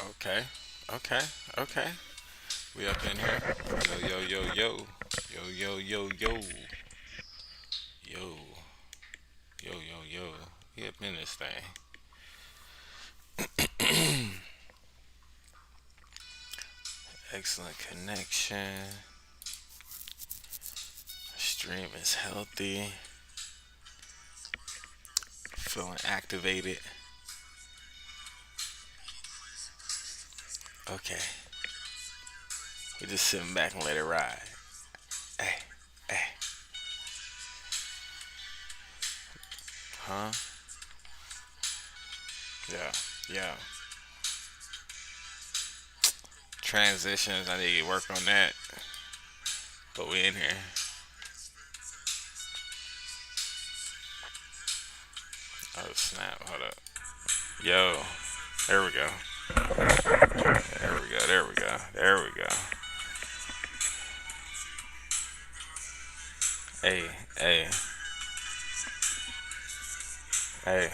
Okay, okay, okay. We up in here. Yo, yo, yo, yo, yo, yo, yo, yo, yo, yo. We up in this thing. Excellent connection. Stream is healthy. Feeling activated. Okay, we just sitting back and let it ride. Hey, hey, huh? Yeah, yeah. Transitions. I need to work on that. But we in here. Oh snap! Hold up. Yo, there we go. There we go. There we go. There we go. Hey, hey, hey.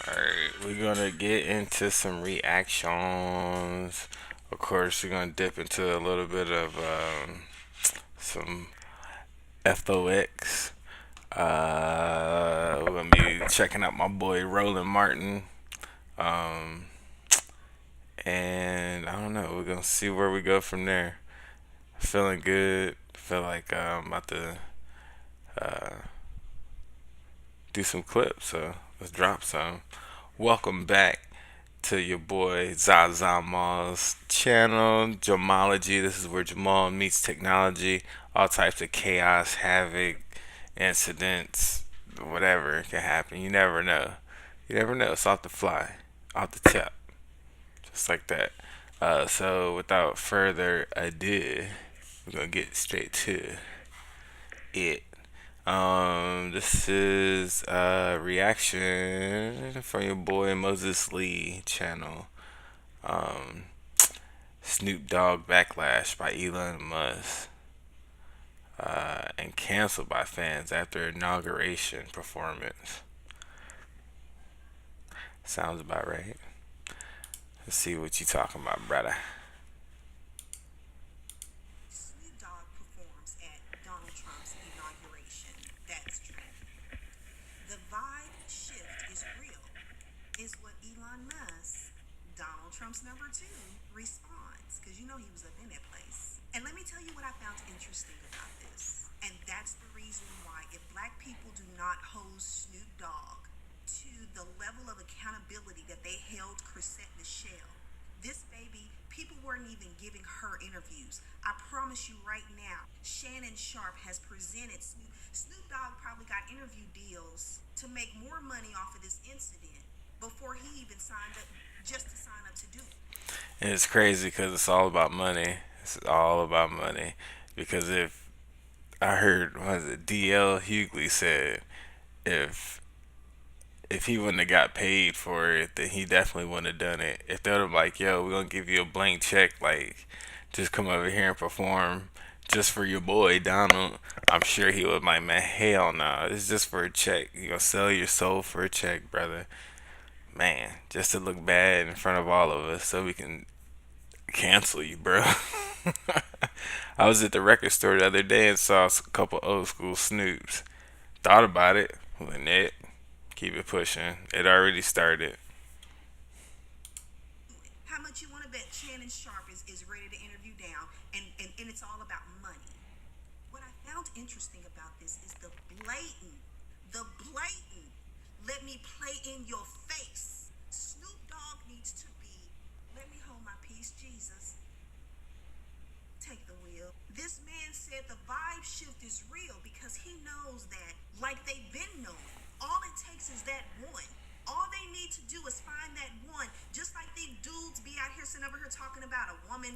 Alright, we're gonna get into some reactions. Of course, we're gonna dip into a little bit of some FOX. We're gonna be checking out my boy Roland Martin. Um, and I don't know, we're gonna see where we go from there. Feeling good. Feel like I'm about to uh, do some clips, so let's drop some. Welcome back to your boy Zaza Mall's channel, Jamology. This is where Jamal meets technology, all types of chaos, havoc, incidents, whatever can happen. You never know. You never know. It's off the fly, off the tip, just like that. So, without further ado, we're gonna get straight to it. This is a reaction from your boy Moses Lee channel. Um, Snoop Dogg backlash by Elon Musk, and canceled by fans after inauguration performance. Sounds about right. Let's see what you talking about, brother. Snoop Dogg performs at Donald Trump's inauguration. That's true. The vibe shift is real, is what Elon Musk, Donald Trump's number two, responds. Because you know he was up in that place. And let me tell you what I found interesting about this. And that's the reason why, if black people do not hold Snoop Dogg to the level of accountability that they held Chrisette Michelle, this baby, people weren't even giving her interviews. I promise you right now, Shannon Sharp has presented Snoop. Snoop Dogg probably got interview deals to make more money off of this incident before he even signed up, just to sign up to do it. And it's crazy because it's all about money. It's all about money. Because if I heard, what was it, DL Hughley said, if if he wouldn't have got paid for it, then he definitely wouldn't have done it. If they would have like, yo, we're gonna give you a blank check, like, just come over here and perform just for your boy Donald, I'm sure he would like, man, hell no, it's just for a check. You gonna sell your soul for a check, brother. Man, just to look bad in front of all of us, so we can cancel you, bro. I was at the record store the other day and saw a couple old school Snoops. Thought about it, went it. Keep it pushing. It already started. How much you want to bet Shannon Sharp is ready to interview down, and it's all about money. What I found interesting about this is the blatant, let me play in your face. Snoop Dogg needs to be, let me hold my peace, Jesus. Take the wheel. This man said the vibe shift is real because he knows that, like they've been knowing, all it takes is that one. All they need to do is find that one. Just like these dudes be out here sitting over here talking about a woman,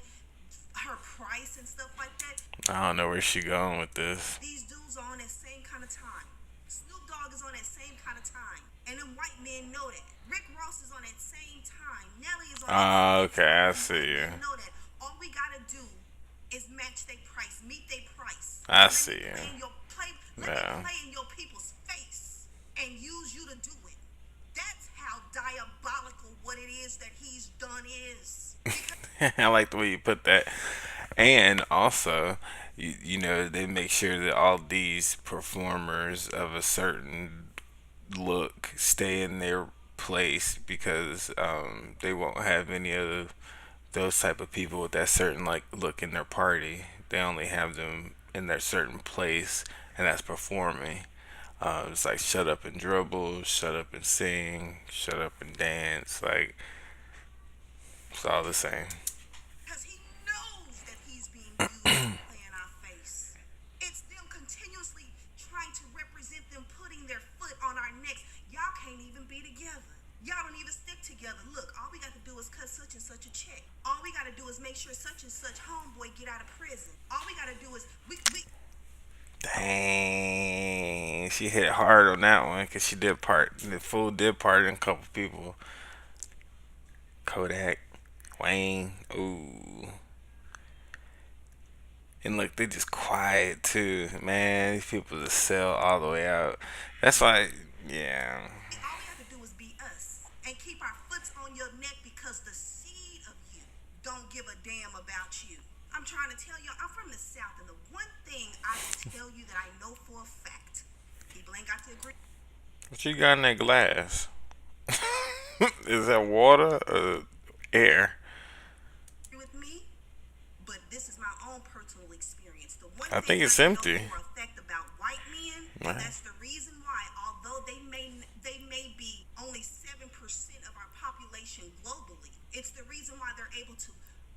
her price and stuff like that. I don't know where she going with this. These dudes are on that same kind of time. Snoop Dogg is on that same kind of time. And them white men know that. Rick Ross is on that same time. Nelly is on that Ah, same okay, time. I And see white you. men know that. All we gotta do is match their price, meet their price. I Let see me play you. in your play. Let me Yeah. play in your people's face and use you to do it. That's how diabolical it is that he's done is. Because I like the way you put that. And also, they make sure that all these performers of a certain look stay in their place because they won't have any of those type of people with that certain like look in their party. They only have them in their certain place, and that's performing. It's like shut up and dribble, shut up and sing, shut up and dance. Like it's all the same. he knows that he's being used to play in our face. It's them continuously trying to represent them putting their foot on our necks. Y'all can't even be together. Y'all don't even stick together. Look, all we got to do is cut such and such a check. All we got to do is make sure such and such homeboy get out of prison. All we got to do is we Dang, she hit hard on that one because she did part. The fool did part in a couple people. Kodak, Wayne, ooh. And look, they just quiet too. Man, these people just sell all the way out. That's why, yeah. all we have to do is be us and keep our foots on your neck because the seed of you don't give a damn about you. I'm trying to tell you, I'm from the South, and the one thing I can tell you that I know for a fact, people ain't got to agree What you got in that glass? Is that water or air? with me, but this is my own personal experience. The one I thing think I it's know empty. for a fact about white men, and Right. that's the reason why, although they may be only 7% of our population globally, it's the reason why they're able to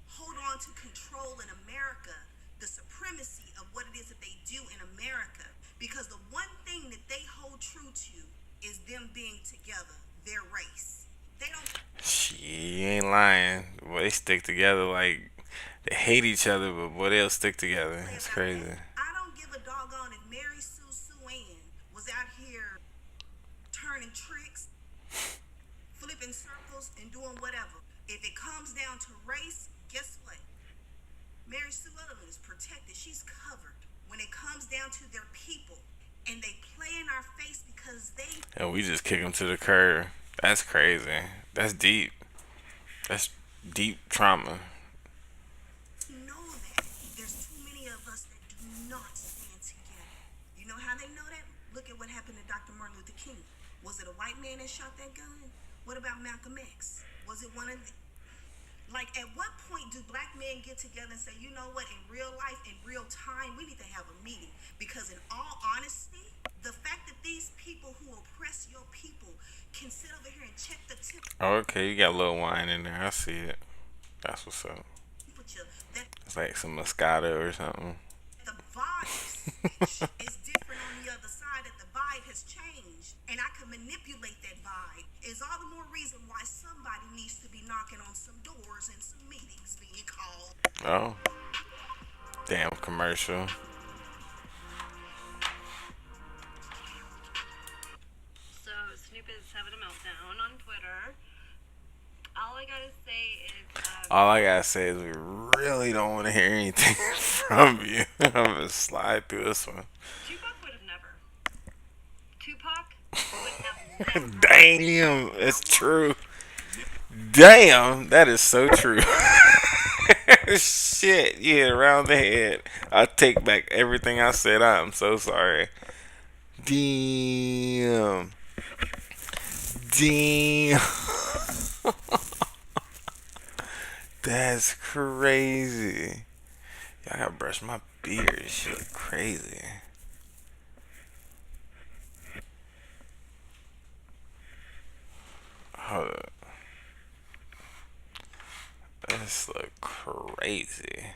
hold on to control in America, the supremacy of what it is that they do in America. Because the one thing that they hold true to is them being together, their race. They don't She ain't lying. Boy, they stick together like they hate each other, but boy, they'll stick together. play It's about that. crazy. I don't give a doggone if Mary Sue Ann was out here turning tricks, flipping circles, and doing whatever. If it comes down to race, guess what? Mary Sue Ellen is protected. She's covered. When it comes down to their people, and they play in our face because they And we just kick them to the curb. That's crazy. That's deep. That's deep trauma. know that there's too many of us that do not stand together. You know how they know that? Look at what happened to Dr. Martin Luther King. Was it a white man that shot that gun? What about Malcolm X? Was it one of the, like, at what point do black men get together and say, you know what, in real life, in real time, we need to have a meeting? Because in all honesty, the fact that these people who oppress your people can sit over here and check the Oh, okay, you got a little wine in there. I see it. That's what's up. temperature, that It's like some Moscato or something. the vibe switch is different on the other side, that the vibe has changed, and I can manipulate that vibe, is all the more reason why somebody needs to be knocking on some doors and some meetings being called. Oh, damn commercial. So Snoop is having a meltdown on Twitter. All I gotta say is, All I gotta say is we really don't want to hear anything from you. I'm gonna slide through this one. Tupac would have never. Tupac would have never. Damn, it's true. Damn, that is so true. Shit, you hit around the head. I take back everything I said. I'm so sorry. Damn. Damn. That's crazy. Yeah, I gotta brush my beard. Shit, crazy. Hold up. This look crazy.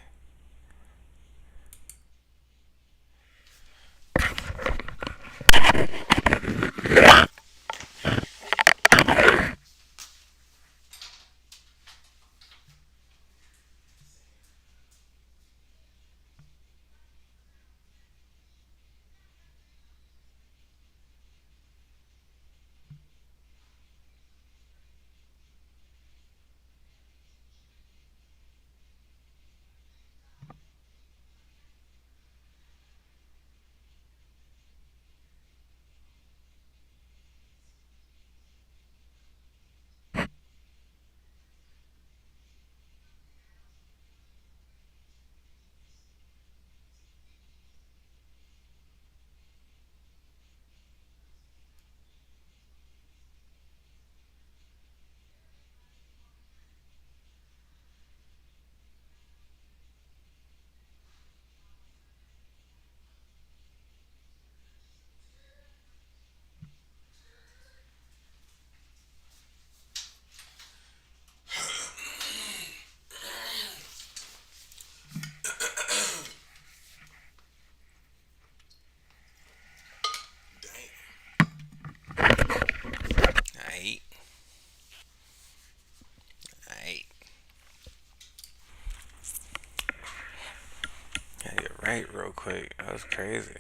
right real quick. That was crazy.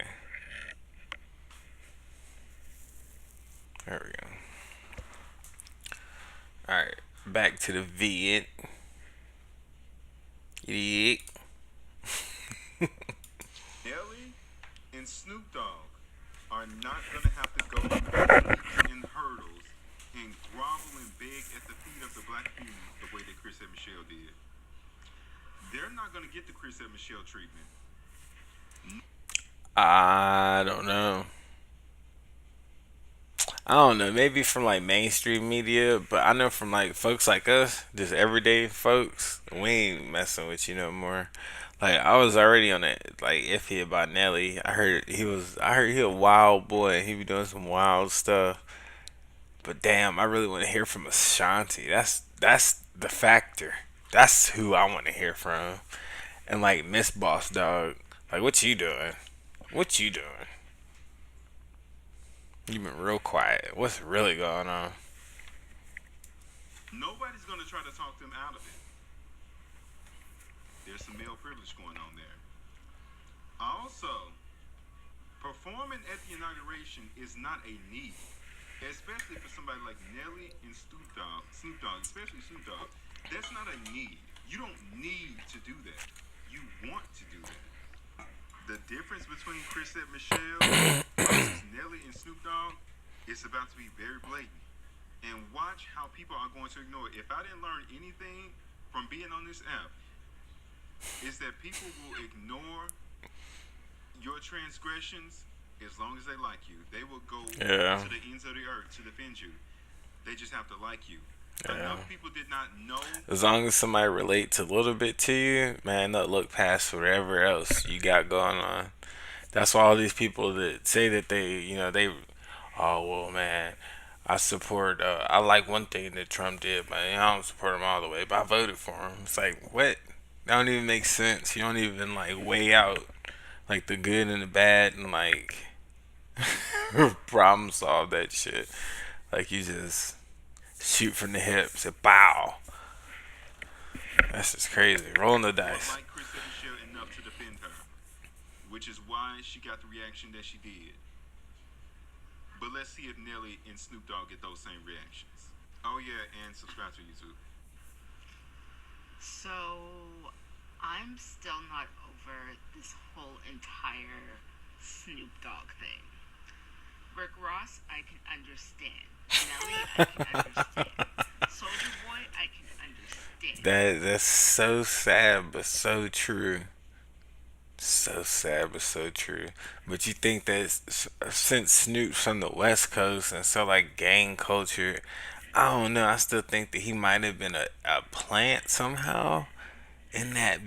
There we go. All right, back to the vid. Yeah. Nelly and Snoop Dogg are not going to have to go through hoops and hurdles and grovel and beg at the feet of the black community the way that Chris and Michelle did. They're not going to get the Chris and Michelle treatment. I don't know. I don't know. Maybe from like mainstream media, but I know from like folks like us, just everyday folks, we ain't messing with you no more. Like I was already on it, like iffy about Nelly. I heard he was. I heard he a wild boy. He be doing some wild stuff. But damn, I really want to hear from Ashanti. That's the factor. That's who I want to hear from. And like Miss Boss Dog, like what you doing? What you doing? You been real quiet. What's really going on? Nobody's going to try to talk them out of it. There's some male privilege going on there. Also, performing at the inauguration is not a need, especially for somebody like Nelly and Snoop Dogg, especially Snoop Dogg. That's not a need. You don't need to do that. You want to do that. The difference between Chris and Michelle versus Nelly and Snoop Dogg is about to be very blatant. And watch how people are going to ignore it. If I didn't learn anything from being on this app, is that people will ignore your transgressions as long as they like you. They will go Yeah. to the ends of the earth to defend you. They just have to like you. Yeah. Enough people did not know. As long as somebody relates a little bit to you, man, they'll look past whatever else you got going on. That's why all these people that say that oh well, man, I support. I like one thing that Trump did, but I don't support him all the way. But I voted for him. It's like what? That don't even make sense. You don't even like weigh out like the good and the bad and like problem solve that shit. Like you just shoot from the hip, say bow. That's just crazy. Rolling the dice. Like Chris and Michelle enough to defend her, which is why she got the reaction that she did. But let's see if Nelly and Snoop Dogg get those same reactions. Oh yeah, and subscribe to YouTube. So, I'm still not over this whole entire Snoop Dogg thing. Rick Ross, I can understand. Nelly, I can understand. Soldier Boy, I can understand. That's so sad, but so true. So sad, but so true. But you think that since Snoop's from the West Coast and so like gang culture, I don't know. I still think that he might have been a plant somehow in that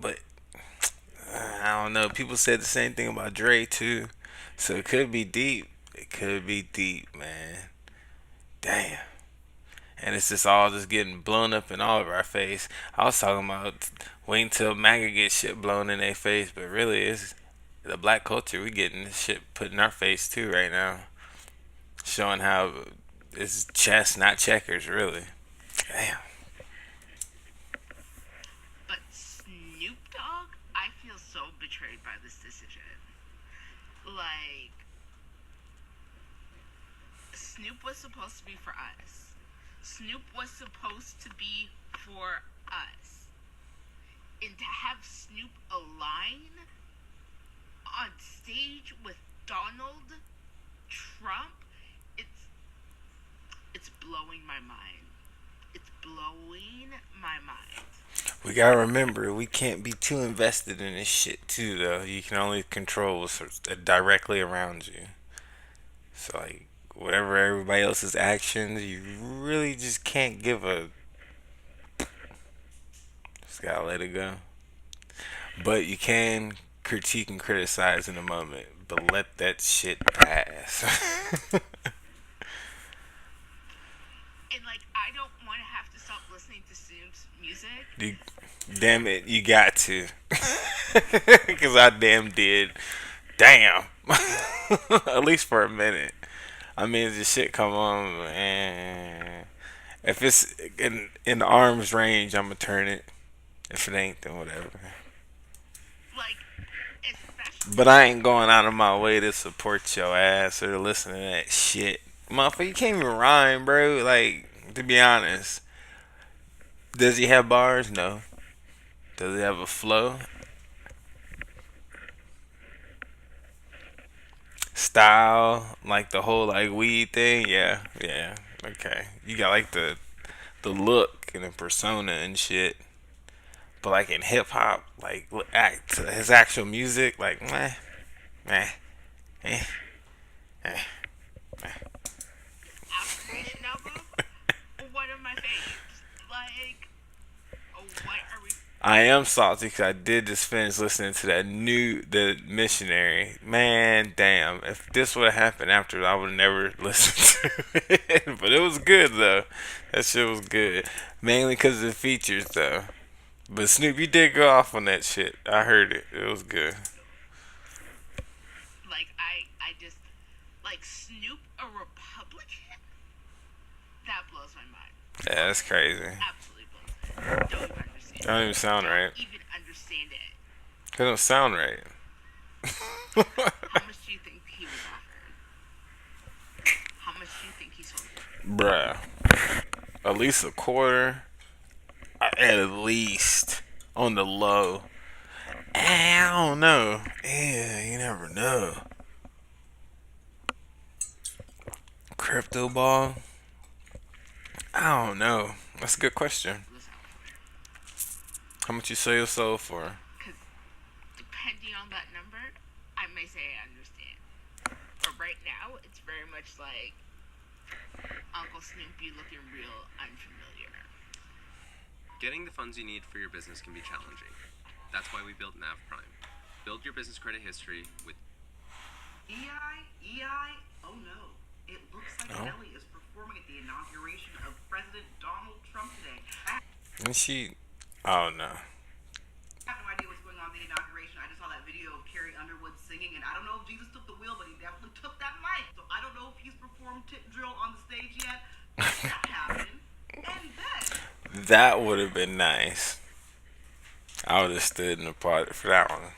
but I don't know. People said the same thing about Dre too, so it could be deep. It could be deep, man. Damn. And it's just all just getting blown up in all of our face. I was talking about waiting till MAGA get shit blown in their face, but really it's the black culture. We getting this shit put in our face too right now, showing how it's chess, not checkers, really. Damn. But Snoop Dogg, I feel so betrayed by this decision. Like, Snoop was supposed to be for us. Snoop was supposed to be for us. And to have Snoop align on stage with Donald Trump, it's blowing my mind. It's blowing my mind. We gotta remember, we can't be too invested in this shit too, though. You can only control what's directly around you. So like, whatever everybody else's actions, you really just can't give a. Just gotta let it go. But you can critique and criticize in a moment, but let that shit pass. And like, I don't want to have to stop listening to Snoop's music. you, damn it, you got to. Because I damn did. Damn. At least for a minute. I mean, the shit come on, man. If it's in arm's range, I'm gonna turn it. If it ain't, then whatever. Like, But especially I ain't going out of my way to support your ass or to listen to that shit. Motherfucker, you can't even rhyme, bro. Like, to be honest. Does he have bars? No. Does he have a flow? Style? Like the whole like weed thing? Yeah, yeah. Okay. You got like the look and the persona and shit. But like in hip hop, like act his actual music, like meh, meh, eh, eh. Observation album, one of my faves. Like, what are we? I am salty because I did just finish listening to the missionary. Man, damn! If this would have happened after, I would have never listened to it. But it was good though. That shit was good, mainly because of the features though. But Snoop, you did go off on that shit. I heard it. It was good. Like, I just like Snoop a Republican. That blows my mind. Yeah, that's crazy. Absolutely blows it. Don't even understand That don't it. even sound right. Don't even understand it. That don't sound right. How much do you think he was offered? How much do you think he sold it? Bruh. At least a quarter. At least. On the low. I don't know. Yeah, you never know. Crypto ball? I don't know. That's a good question. Listen out for it. How much you sell your soul for? Because depending on that number, I may say I understand. But right now, it's very much like Uncle Snoopy looking real unfamiliar. Getting the funds you need for your business can be challenging. That's why we built Nav Prime. Build your business credit history with EI? Oh no. It looks like Oh. Nelly is performing at the inauguration of President Donald Trump today. I And she. Oh no. have no idea what's going on at the inauguration. I just saw that video of Carrie Underwood singing, and I don't know if Jesus took the wheel, but he definitely took that mic. So I don't know if he's performed Tip Drill on the stage yet. But that happened. And then That would have been nice. I would have stood and applauded for that one.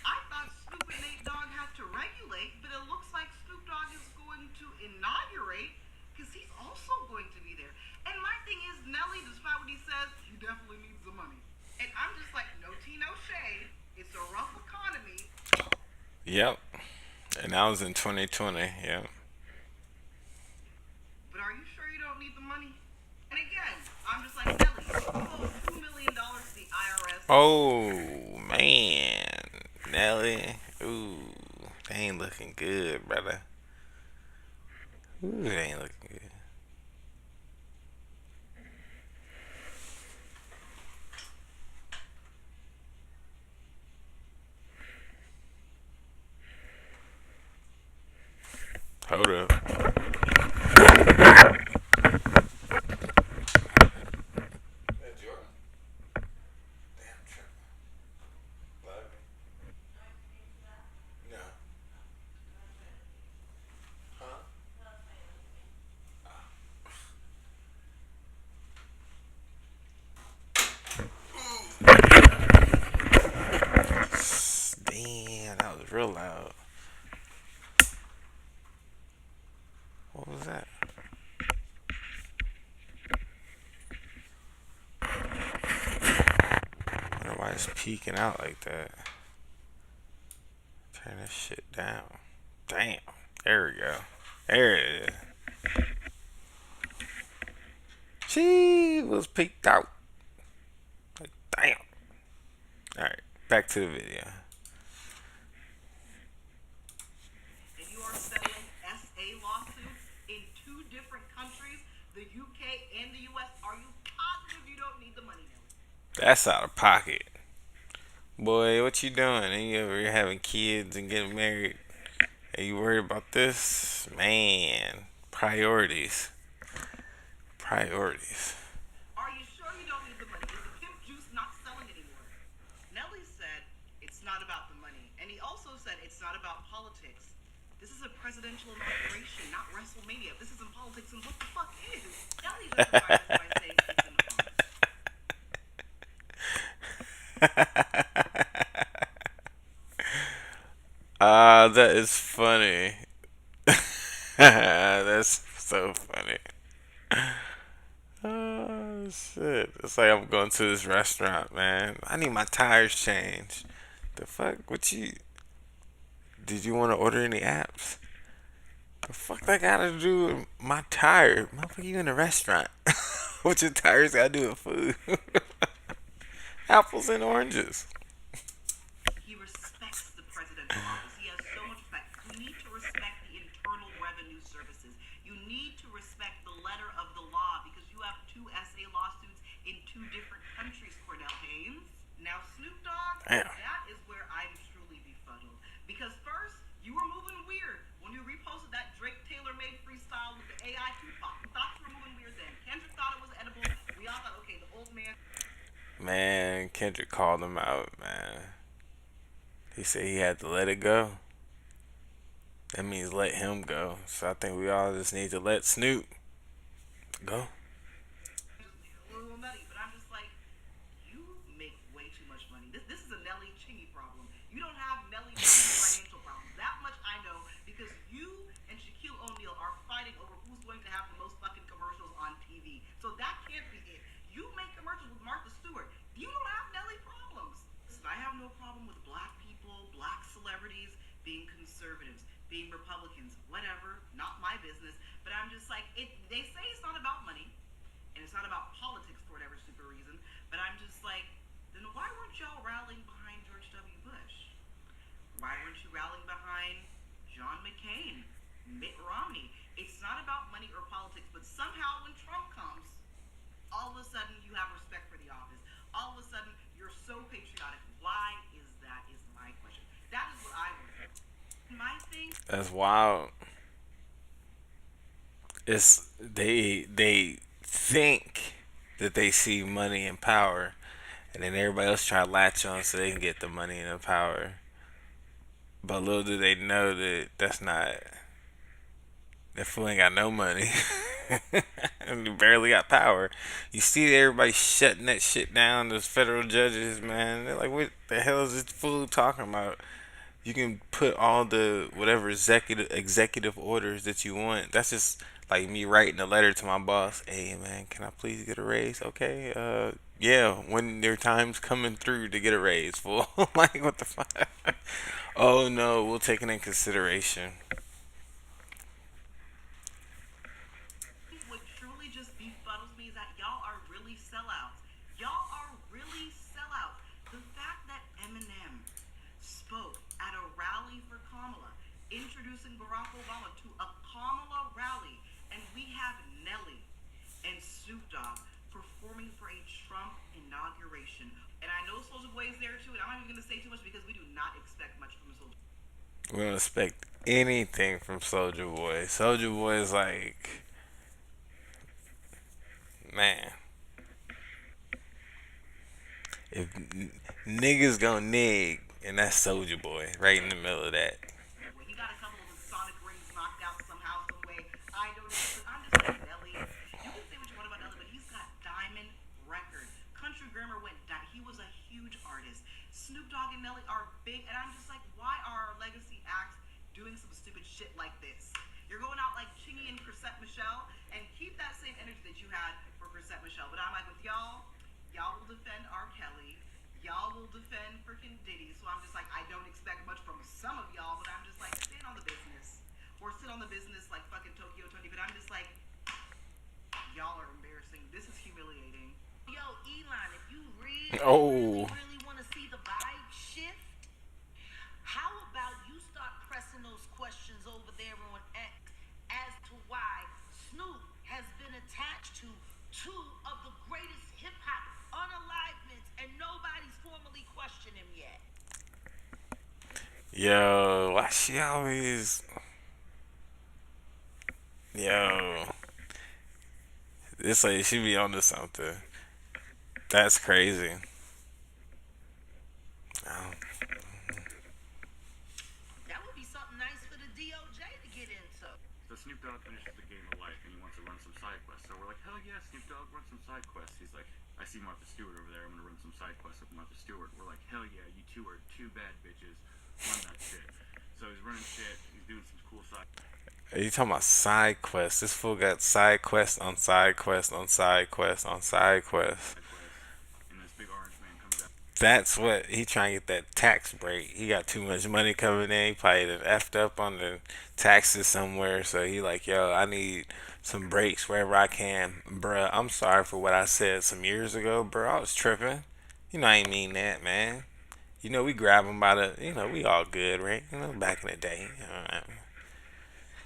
I thought Snoop and Nate Dogg had to regulate, but it looks like Snoop Dogg is going to inaugurate because he's also going to be there. And my thing is, Nelly, despite what he says, he definitely needs the money. And I'm just like, no tea, no shade. It's a rough economy. Yep. And that was in 2020. Yep. But are you sure you don't need the money? And again, I'm just like, Nelly, you owe $2 million to the IRS. Oh man, Nelly. Ooh, they ain't looking good, brother. Ooh, they ain't looking good. Hold up. Damn, that was real loud. What was that? I wonder why it's peeking out like that. Turn this shit down. Damn. There we go. There it is. She was peeked out. Like, damn. Alright, back to the video. And you are settling SA lawsuits in 2 different countries, the UK and the US. Are you positive you don't need the money, Nelly? That's out of pocket. Boy, what you doing? And you ever having kids and getting married? Are you worried about this? Man, priorities. Priorities. Are you sure you don't need the money? Is the pimp juice not selling anymore? Nelly said it's not about the money. And he also said it's not about politics. This is a presidential inauguration, not WrestleMania. If this isn't politics, then what the fuck is? Nelly justifies it by saying he's in the funds. Ah, that is funny. That's so funny. Oh shit! It's like I'm going to this restaurant, man. I need my tires changed. The fuck? What you? Did you want to order any apps? The fuck that gotta do with my tire? Motherfucker, you in a restaurant? What your tires gotta do with food? Apples and oranges. He respects the presidential office. He has so much respect. You need to respect the Internal Revenue Services. You need to respect the letter of the law because you have two SA lawsuits in two different countries, Cordell Haynes. Now, Snoop Dogg, Damn. that is where I'm truly befuddled. Because first, you were moving weird when you reposted that Drake Taylor made freestyle with the AI Tupac. You thought you were moving weird then. Kendrick thought it was edible. We all thought, okay, the old man. Man, Kendrick called him out, man. He said he had to let it go. That means let him go. So I think we all just need to let Snoop go. Just a little nutty, but I'm just like, you make way too much money. This is a Nelly Chingy problem. You don't have Nelly Chingy financial problems. That much I know because you and Shaquille O'Neal are fighting over who's going to have the most fucking commercials on TV. So that can't be it. You make commercials with Martha Stewart. You don't have Nelly problems. Listen, I have no problem with black people, black celebrities being conservatives, being Republicans, whatever. Not my business. But I'm just like, they say it's not about money and it's not about politics for whatever super reason, but I'm just like, then why weren't y'all rallying behind George W. Bush? Why weren't you rallying behind John McCain, Mitt Romney? It's not about money or politics, but somehow when Trump comes, all of a sudden you have respect for the office. All of a sudden you're so patriotic. Why is that? Is my question. That is what I want to know. My thing. That's wild. It's they think that they see money and power, and then everybody else try to latch on so they can get the money and the power. But little do they know that that's not. That fool ain't got no money. And you barely got power. You see everybody shutting that shit down. Those federal judges, man. They're like, what the hell is this fool talking about? You can put all the whatever executive orders that you want. That's just like me writing a letter to my boss. Hey man, can I please get a raise? Okay. Yeah. When their time's coming through to get a raise, fool. Like what the fuck? Oh no, we'll take it in consideration. What truly just befuddles me is that y'all are really sellouts. Y'all are really sellouts. The fact that Eminem spoke at a rally for Kamala, introducing Barack Obama to a Kamala rally, and we have Nelly and Snoop Dogg performing for a Trump inauguration. And I know Soulja Boy is there too, and I'm not even going to say too much because we do not expect much from Soulja. We don't expect anything from Soldier Boy. Soldier Boy is like, man, if niggas gonna nig, and that's Soldier Boy right in the middle of that. Well, he got a couple of his sonic rings knocked out somehow, some way. I don't know. But I'm just like Nelly. You can say what you want about Nelly, but he's got diamond record. Country Grammar went down. He was a huge artist. Snoop Dogg and Nelly are big, and I'm just like, why are our legacy acts doing some stupid shit like this? You're going out like Chingy and Chrisette Michelle, and keep that same energy that you had for Chrisette Michelle. But I'm like, with y'all, y'all will defend R. Kelly. Y'all will defend freaking Diddy. So I'm just like, I don't expect much from some of y'all, but I'm just like, stand on the business. Or sit on the business like fucking Tokyo Tony. But I'm just like, y'all are embarrassing. This is humiliating. Yo, Elon, if you Oh, really want to see the vibe shift, how about you start pressing those questions over there on X as to why Snoop has been attached to two of the greatest hip hop unalivements and nobody's formally questioned him yet? yo, why she always? Yo, this lady, she be onto something. That's crazy. Oh, That would be something nice for the DOJ to get into. So Snoop Dogg finishes the game of life and he wants to run some side quests. So we're like, hell yeah, Snoop Dogg, run some side quests. He's like, I see Martha Stewart over there. I'm gonna run some side quests with Martha Stewart. We're like, hell yeah, you two are two bad bitches. Run that shit. So he's running shit. He's doing some cool side Are you talking about side quests? This fool got side quest on side quest on side quest on side quest. quests, and this big orange man comes out. That's what he trying to get that tax break. He got too much money coming in. He probably done effed up on the taxes somewhere. So he like, yo, I need some breaks wherever I can, bruh. I'm sorry for what I said some years ago, bruh. I was tripping. You know I ain't mean that, man. You know we grab him by the, we all good, right? Back in the day.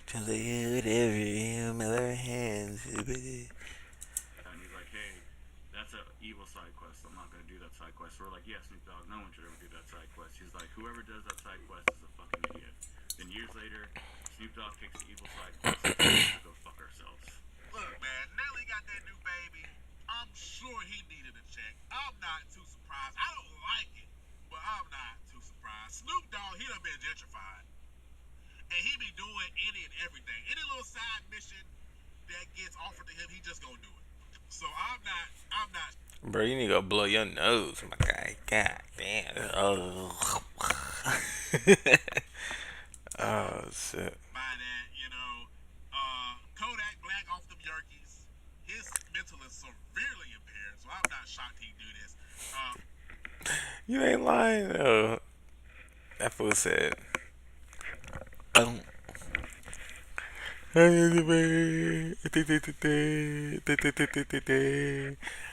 Just like, yeah, whatever, my little hands. And he's like, hey, that's a evil side quest. I'm not gonna do that side quest. So we're like, yeah, Snoop Dogg, no one should ever do that side quest. He's like, whoever does that side quest is a fucking idiot. Then years later, Snoop Dogg takes the evil side quest and says, we should go fuck ourselves. Look, man, Nelly got that new baby. I'm sure he needed a check. I'm not too surprised. I don't like it, but I'm not too surprised. Snoop Dogg, he done been gentrified. And he be doing any and everything. Any little side mission that gets offered to him, he just gonna do it. So I'm not. Bro, you need to go blow your nose, my guy. God damn. Oh. Oh, shit. By that, Kodak Black off them Yerkies. His mental is severely impaired, so I'm not shocked he do this. You ain't lying, though. That fool said, um,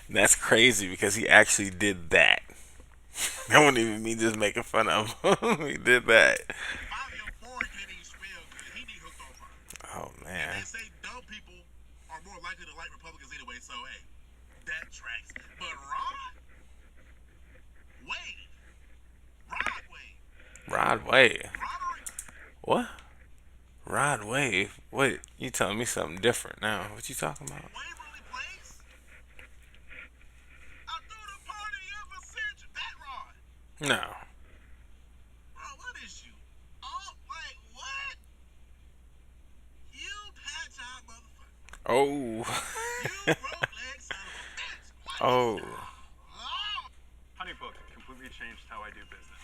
that's crazy because he actually did that. That wasn't even me just making fun of him. He did that. 5 year foreign can't even spell good. He need hooked on fire. Oh, And man. they say dumb people are more likely to like Republicans anyway, so hey, that tracks. But Wade, Rod Wade, Rod Wave. Roderick, What? Rod Wave? Wait, you telling me something different now. What you talking about? Waverly Place. I threw the party ever since that Rod. No. Bro, what is you? Oh, wait, what? You patch out motherfucker. Oh. You broke leg son of a bitch. What Oh. is oh. HoneyBook completely changed how I do business.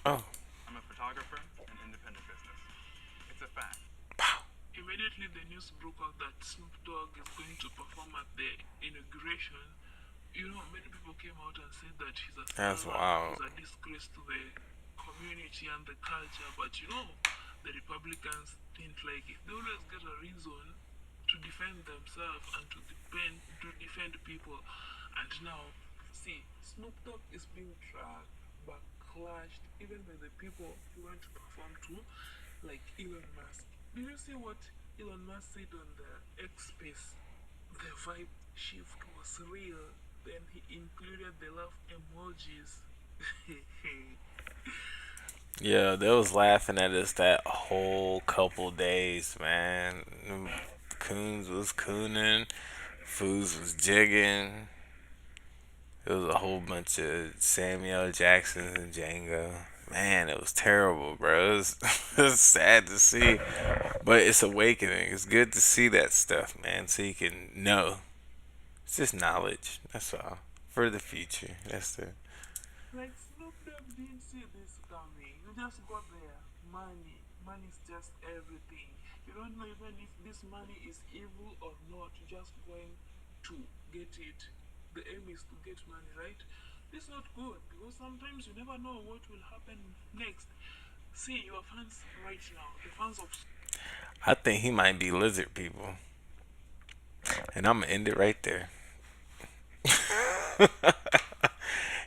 Oh. I'm a photographer and independent business. It's a fact. Immediately the news broke out that Snoop Dogg is going to perform at the inauguration, many people came out and said that he's a That's scammer, wild. he's a disgrace to the community and the culture. But the Republicans didn't like it. They always get a reason to defend themselves and to defend people. And now, see, Snoop Dogg is being dragged, backlashed, even by the people he went to perform to, like Elon Musk. Did you see what Elon Musk said on the X Space? The vibe shift was real. Then he included the love emojis. Yeah, they was laughing at us that whole couple days, man. Coons was cooning, Foos was jigging. It was a whole bunch of Samuel Jacksons and Django. Man, it was terrible, bro. It was, it was sad to see, but it's awakening. It's good to see that stuff, man, so you can know. It's just knowledge. That's all for the future. That's the. Like Snoop Dogg didn't see this coming. You just got there. Money. Money is just everything. You don't know even if this money is evil or not. You're just going to get it. The aim is to get money, right? This is not good because sometimes you never know what will happen next. See your fans right now, the fans of I think he might be lizard people, and I'm gonna end it right there.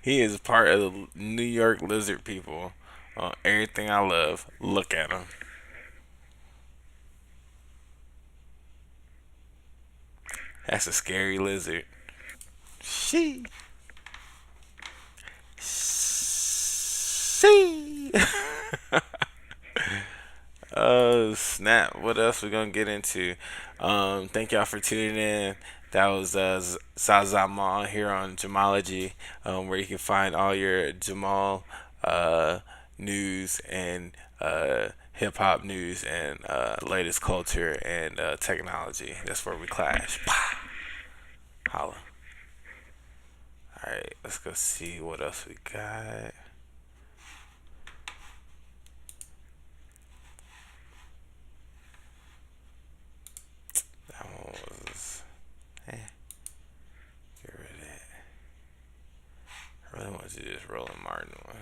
He is part of the New York lizard people. Everything I love, look at him. That's a scary lizard. She. She. Oh snap! What else we gonna get into? Thank y'all for tuning in. That was Zazamal here on Jamology, where you can find all your Jamal news and hip hop news and latest culture and technology. That's where we clash. Holla. All right, let's go see what else we got. this Roland Martin one.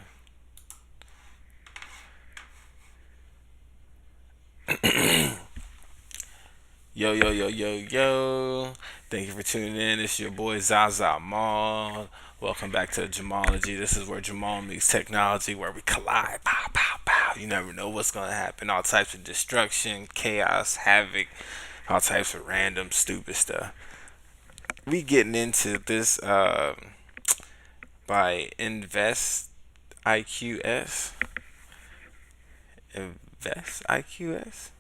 Yo, yo, yo, yo, yo. Thank you for tuning in. It's your boy Zaza Mal. Welcome back to Jamology. This is where Jamal meets technology, where we collide. Pow, pow, pow. You never know what's going to happen. All types of destruction, chaos, havoc, all types of random, stupid stuff. We getting into this by Invest IQS. Invest IQS?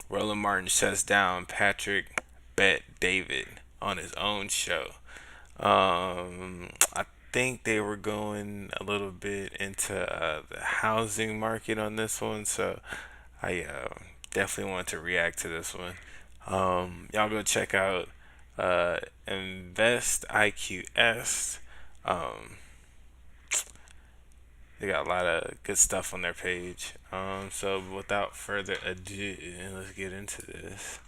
Roland Martin shuts down Patrick Bet David on his own show. I think they were going a little bit into the housing market on this one, so I definitely want to react to this one. Y'all go check out Invest IQS. Um, they got a lot of good stuff on their page. So without further ado, let's get into this.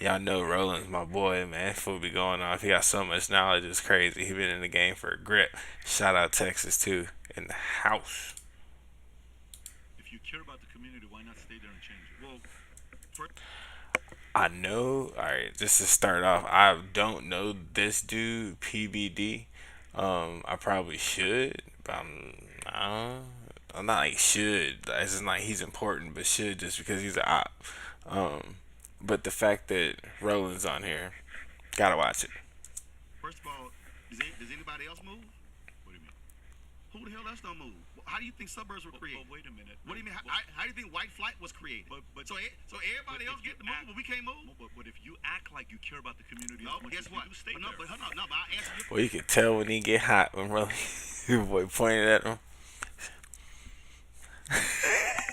Y'all know Roland's my boy, man. Fool be going off. He got so much knowledge, it's crazy. He been in the game for a grip. Shout out Texas too, in the house. If you care about the community, why not stay there and change it? Well, first, I know. All right, just to start off, I don't know this dude PBD. I probably should, but I'm not like should. It's just like he's important, but should just because he's an op. Um, but the fact that Roland's on here, gotta watch it. first of all, does anybody else move? What do you mean? Who the hell else don't move? How do you think suburbs were created? Wait a minute. What do you mean? How do you think white flight was created? So everybody else get to move, but we can't move. But if you act like you care about the community, no, guess what? Stay there. But hold on, no. But I answer your Well, you can tell when he get hot when Roland, your boy pointed at him.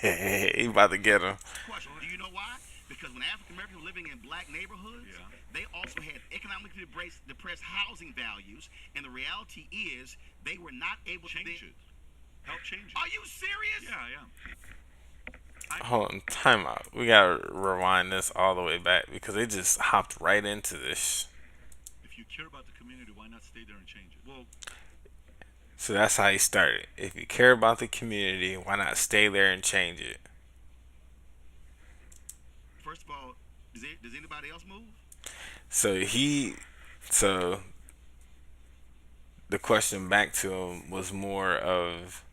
He about to get him. question. Do you know why? Because when African Americans were living in black neighborhoods, they also had economically depressed housing values, and the reality is they were not able to change it. Help change it. Are you serious? Yeah, I am. Hold on, time out. We gotta rewind this all the way back because they just hopped right into this. If you care about the community, why not stay there and change it? Well, So that's how he started. If you care about the community, why not stay there and change it? first of all, does anybody else move? So the question back to him was more of,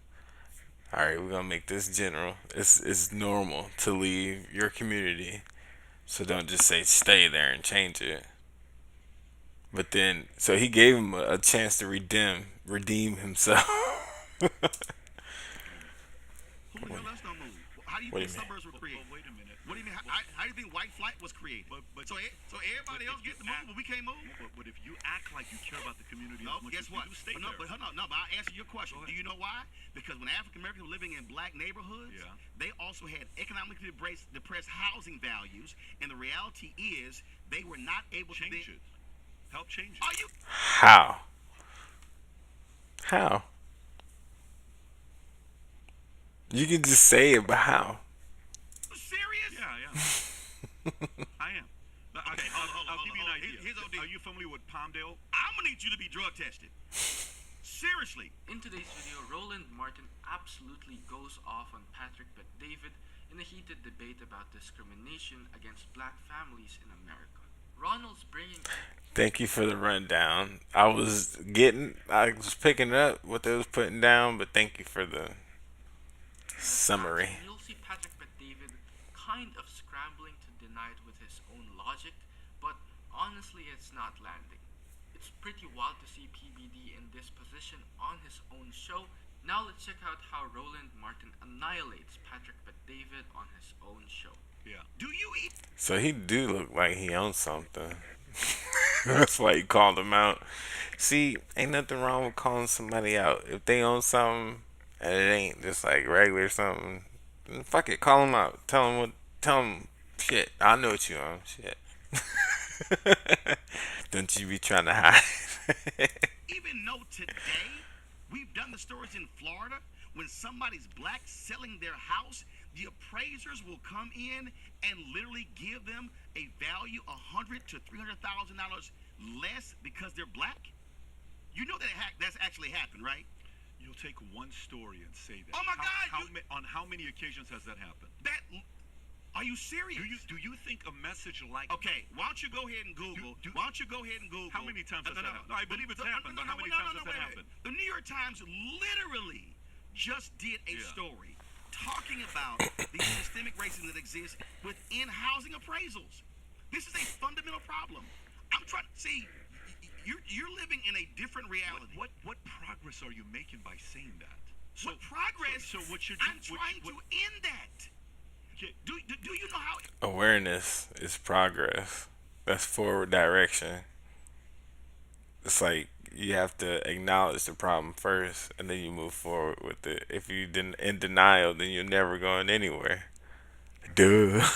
all right, we're gonna make this general. It's normal to leave your community, so don't just say stay there and change it. But then, so he gave him a chance to redeem himself. Who the hell else don't move? How do you What do think you mean? suburbs were created? Wait a minute. What do you mean? How do you think white flight was created? So everybody else get to move, but we can't move. But if you act like you care about the community, no, guess what? But hold on, no. But I'll answer your question. Do you know why? Because when African Americans were living in black neighborhoods, they also had economically depressed housing values, and the reality is they were not able to change it. Help change it. Are you? How? How? You can just say it, but how? Serious? Yeah, I am. I am. Okay, I'll give you an idea. Are you familiar with Palmdale? I'm gonna need you to be drug tested. Seriously. In today's video, Roland Martin absolutely goes off on Patrick Bet David in a heated debate about discrimination against black families in America. Ronald's bringing... Thank you for the rundown. I was picking up what they was putting down, but thank you for the summary. You'll see Patrick Bet David kind of scrambling to deny it with his own logic, but honestly it's not landing. It's pretty wild to see PBD in this position on his own show. Now let's check out how Roland Martin annihilates Patrick Bet David on his own show. Yeah. Do you eat? So he do look like he owns something. That's why he called him out. See, ain't nothing wrong with calling somebody out. If they own something and it ain't just like regular something, then fuck it, call them out. Tell them shit. I know what you own. Shit. Don't you be trying to hide. Even though today we've done the stories in Florida when somebody's black selling their house, the appraisers will come in and literally give them a value $100,000 to $300,000 less because they're black. You know that that's actually happened, right? You'll take one story and say that. Oh my God! On how many occasions has that happened? Are you serious? Do you think a message like Okay, why don't you go ahead and Google? Why don't you go ahead and Google? How many times has that happened? No, I believe it's happened, but how many times has that happened? The New York Times literally just did a story talking about the systemic racism that exists within housing appraisals. This is a fundamental problem. I'm trying to see. You're living in a different reality. What progress are you making by saying that? What progress? So what you're I'm trying to end that. Do you know how? Awareness is progress. That's forward direction. It's like you have to acknowledge the problem first, and then you move forward with it. If you didn't in denial, then you're never going anywhere. Duh.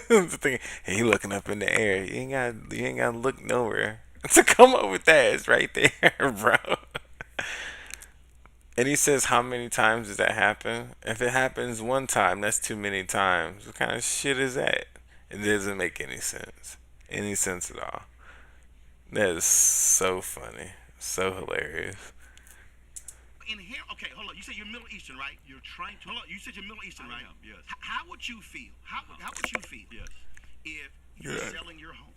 The thing, and he looking up in the air. You ain't got to look nowhere to come up with that. It's right there, bro. And he says, how many times does that happen? If it happens one time, that's too many times. What kind of shit is that? It doesn't make any sense. Any sense at all. That is so funny. So hilarious. Okay, hold on. You said you're Middle Eastern, right? You're trying to. Hold on. You said you're Middle Eastern, right? I am, yes. How would you feel? How would you feel? Yes. If you're selling your home,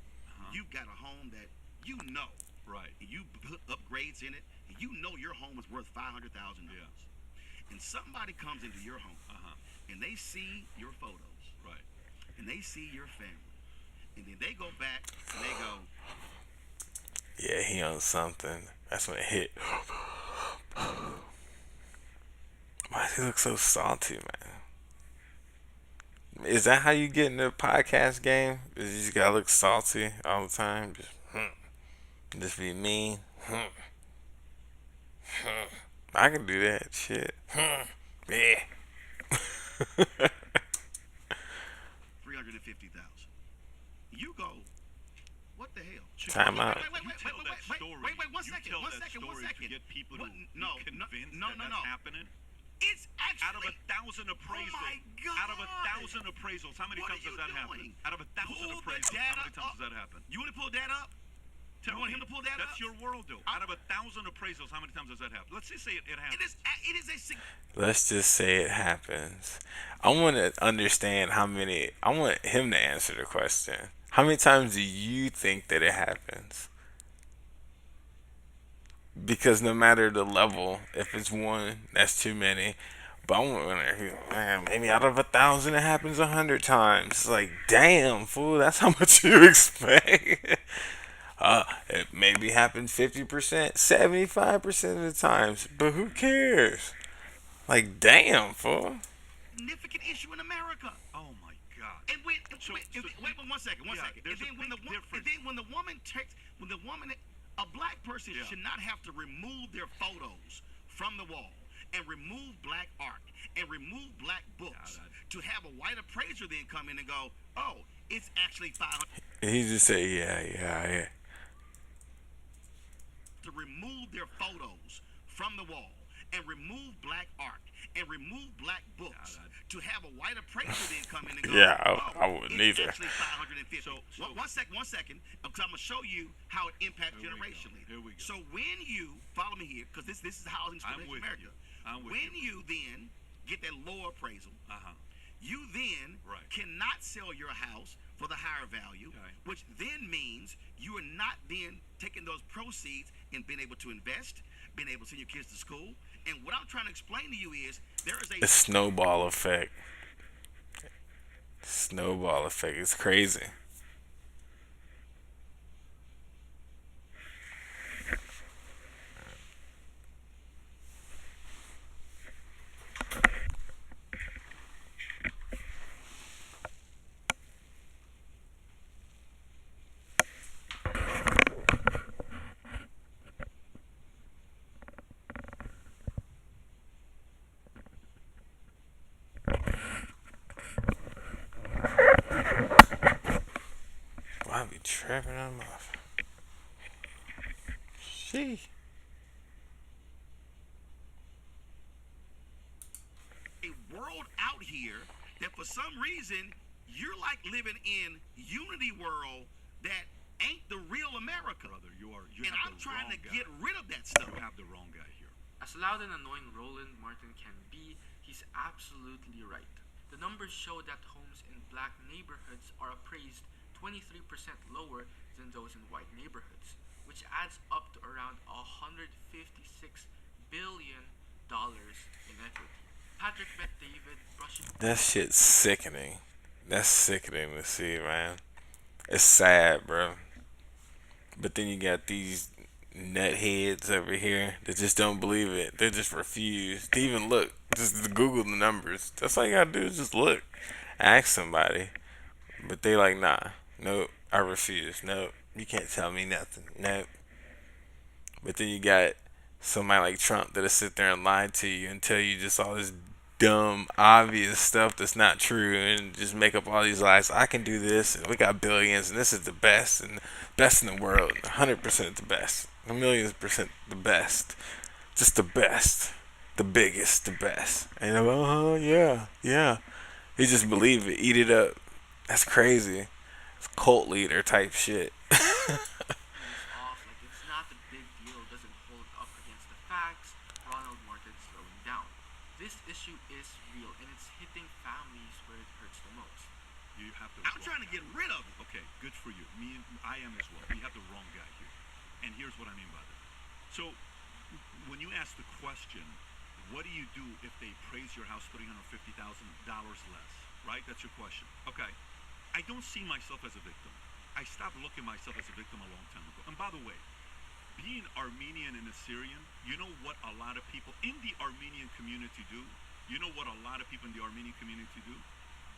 you've got a home that you know, right? And you put upgrades in it, and you know your home is worth $500,000. And somebody comes into your home, and they see your photos, right? And they see your family, and then they go back and they go, yeah, he on something. That's when it hit. Why does he look so salty, man? Is that how you get in the podcast game? Is you just gotta look salty all the time? Just be mean? I can do that shit. Yeah. 350,000. You go, what the hell? Time out. Wait, 1 second. To get people to no, convinced no. that's happening. It's actually out of 1,000 appraisals. Oh my God. Out of 1,000 appraisals, how many times does that happen? Out of 1,000 appraisals, how many times does that happen? You want to pull that up? You want him to pull that up? That's your world, though. Out of 1,000 appraisals, how many times does that happen? Let's just say it happens. Let's just say it happens. I want to understand how many. I want him to answer the question. How many times do you think that it happens? Because no matter the level, if it's one, that's too many. But I want maybe out of 1,000, it happens 100 times. It's like, damn, fool, that's how much you expect. It maybe happens 50%, 75% of the times, but who cares? Like, damn, fool. Significant issue in America. Oh my God. And wait, 1 second. And then when the woman, a black person should not have to remove their photos from the wall and remove black art and remove black books to have a white appraiser then come in and go, oh, it's actually 500. He just say, yeah. To remove their photos from the wall and remove black art and remove black books to have a white appraiser then come in and go, I wouldn't either. Actually 550. So one second, because I'm gonna show you how it impacts generationally. Here we go. So when you follow me here, because this is housing in America. When you then get that lower appraisal, you then cannot sell your house for the higher value, which then means you are not then taking those proceeds and being able to invest, being able to send your kids to school. And what I'm trying to explain to you is there is a snowball effect. Snowball effect. It's crazy. I be trapping on my. Sheesh. A world out here that for some reason you're like living in Unity World that ain't the real America. Brother, you and I'm trying to guy. get rid of that stuff. As loud and annoying Roland Martin can be, he's absolutely right. The numbers show that homes in black neighborhoods are appraised 23% lower than those in white neighborhoods, which adds up to around $156 billion in equity. Patrick met David brushing. That shit's sickening. That's sickening to see, man. It's sad, bro. But then you got these nutheads over here that just don't believe it. They just refuse to even look. Just to Google the numbers. That's all you gotta do is just look. Ask somebody. But they like, nah. Nope. I refuse. Nope. You can't tell me nothing. Nope. But then you got somebody like Trump that'll sit there and lie to you and tell you just all this dumb, obvious stuff that's not true and just make up all these lies. I can do this, and we got billions, and this is the best, and best in the world, 100% the best, a million percent the best, just the best, the biggest, the best. And I'm, yeah, yeah. He just believe it, eat it up. That's crazy. It's cult leader type shit. News off like it's not a big deal doesn't hold up against the facts Ronald Martin's throwing down. This issue is real and it's hitting families where it hurts the most. You have to. I'm trying to get rid of it. Okay, good for you. I am as well. We have the wrong guy here, and here's what I mean by that. So, when you ask the question, what do you do if they praise your house $350,000 less? Right? That's your question. Okay. I don't see myself as a victim. I stopped looking myself as a victim a long time ago. And by the way, being Armenian and Assyrian, you know what a lot of people in the Armenian community do? You know what a lot of people in the Armenian community do?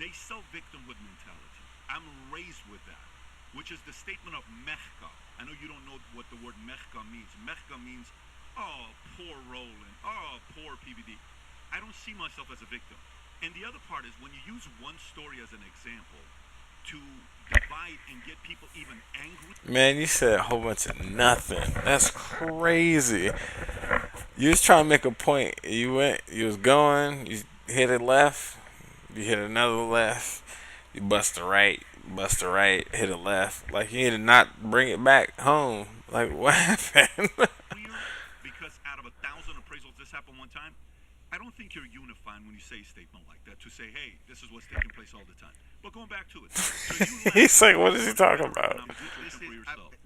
They sell victimhood mentality. I'm raised with that, which is the statement of mechka. I know you don't know what the word mechka means. Mechka means, oh, poor Roland, oh, poor PBD. I don't see myself as a victim. And the other part is when you use one story as an example to divide and get people even angry. Man, you said a whole bunch of nothing. That's crazy. You was trying to make a point. You was going, you hit a left, you hit another left, you bust a right, hit a left. Like you need to not bring it back home. Like what happened? Because out of 1,000 appraisals, this happened one time. I don't think you're unifying when you say a statement like that to say, hey, this is what's taking place all the time. But going back to it. So He's like, what is he talking about?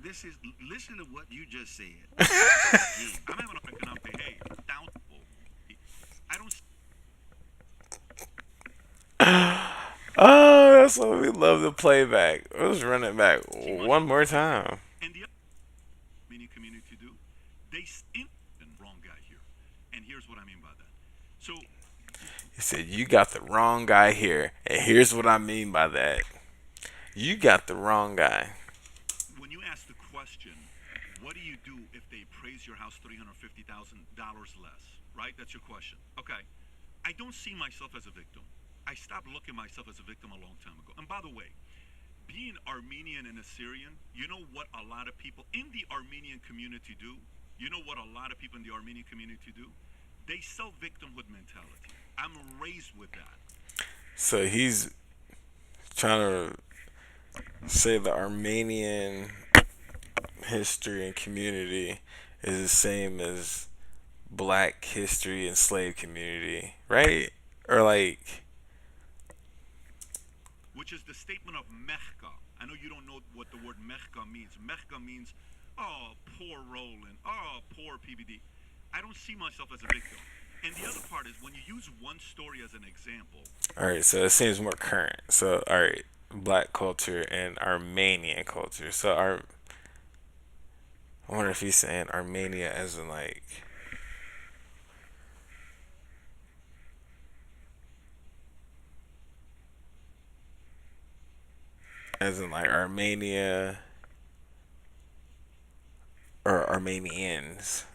Listen to what you just said. I'm having a economic day. Hey, doubtful. I don't. Oh, that's what we love to play back. Let's run it back one more time. And the other community do, they wrong guy here. And here's what I mean by that. So he said, you got the wrong guy here. And here's what I mean by that. You got the wrong guy. When you ask the question, what do you do if they praise your house $350,000 less? Right? That's your question. Okay. I don't see myself as a victim. I stopped looking myself as a victim a long time ago. And by the way, being Armenian and Assyrian, you know what a lot of people in the Armenian community do? You know what a lot of people in the Armenian community do? They sell victimhood mentality. I'm raised with that. So he's trying to say the Armenian history and community is the same as black history and slave community, right? Or like, which is the statement of mechka. I know you don't know what the word mechka means. Mechka means, oh, poor Roland, oh, poor PBD. I don't see myself as a victim. And the other part is when you use one story as an example. All right, so it seems more current. So, all right, black culture and Armenian culture. So, I wonder if he's saying Armenia as in like, Armenia or Armenians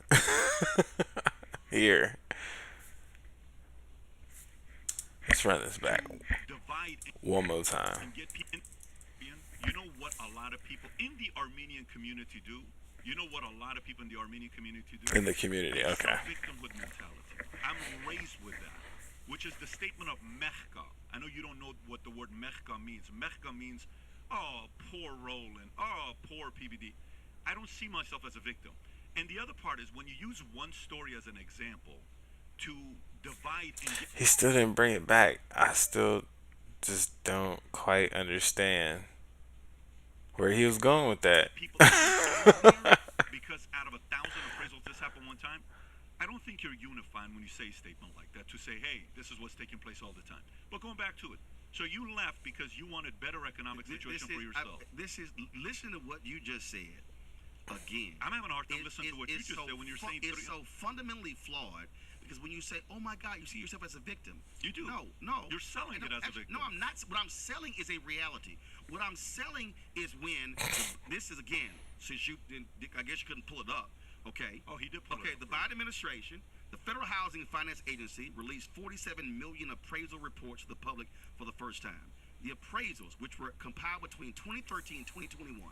here. Let's run this back one more time. You know what a lot of people in the Armenian community do? You know what a lot of people in the Armenian community do? In the community, okay. Victimhood mentality. I'm raised with that, which is the statement of mechka. I know you don't know what the word mechka means. Mechka means, oh, poor Roland, oh, poor PBD. I don't see myself as a victim. And the other part is when you use one story as an example to divide and get. He still didn't bring it back. I still just don't quite understand where he was going with that. People because out of 1,000 appraisals this happened one time. I don't think you're unifying when you say a statement like that to say, hey, this is what's taking place all the time. But going back to it, so you left because you wanted better economic situation for yourself. Listen to what you just said. Again, I'm having a hard time listening to what you just said when you're saying it's so fundamentally flawed because when you say, "Oh my God," you see yourself as a victim. You do. No. You're selling it as a victim. No, I'm not. What I'm selling is a reality. What I'm selling is when this is again. Since you didn't, I guess you couldn't pull it up. Okay. Oh, he did pull it up. Okay. The Biden administration, the Federal Housing Finance Agency, released 47 million appraisal reports to the public for the first time. The appraisals, which were compiled between 2013 and 2021,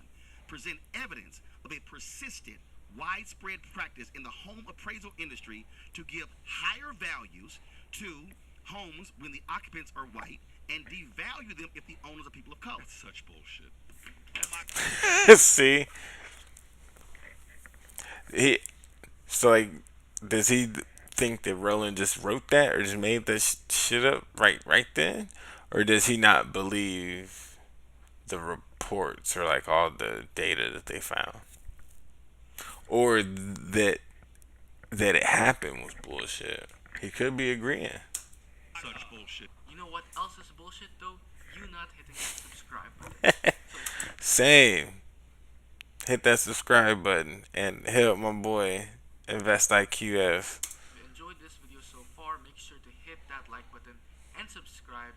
present evidence of a persistent, widespread practice in the home appraisal industry to give higher values to homes when the occupants are white and devalue them if the owners are people of color. That's such bullshit. See, so like, does he think that Roland just wrote that or just made that shit up right then, or does he not believe the reports or like all the data that they found, or that it happened was bullshit? He could be agreeing. Such bullshit. You know what else is bullshit though? You not hitting that subscribe button. Same. Hit that subscribe button and help my boy Invest IQF. If you enjoyed this video so far, make sure to hit that like button and subscribe.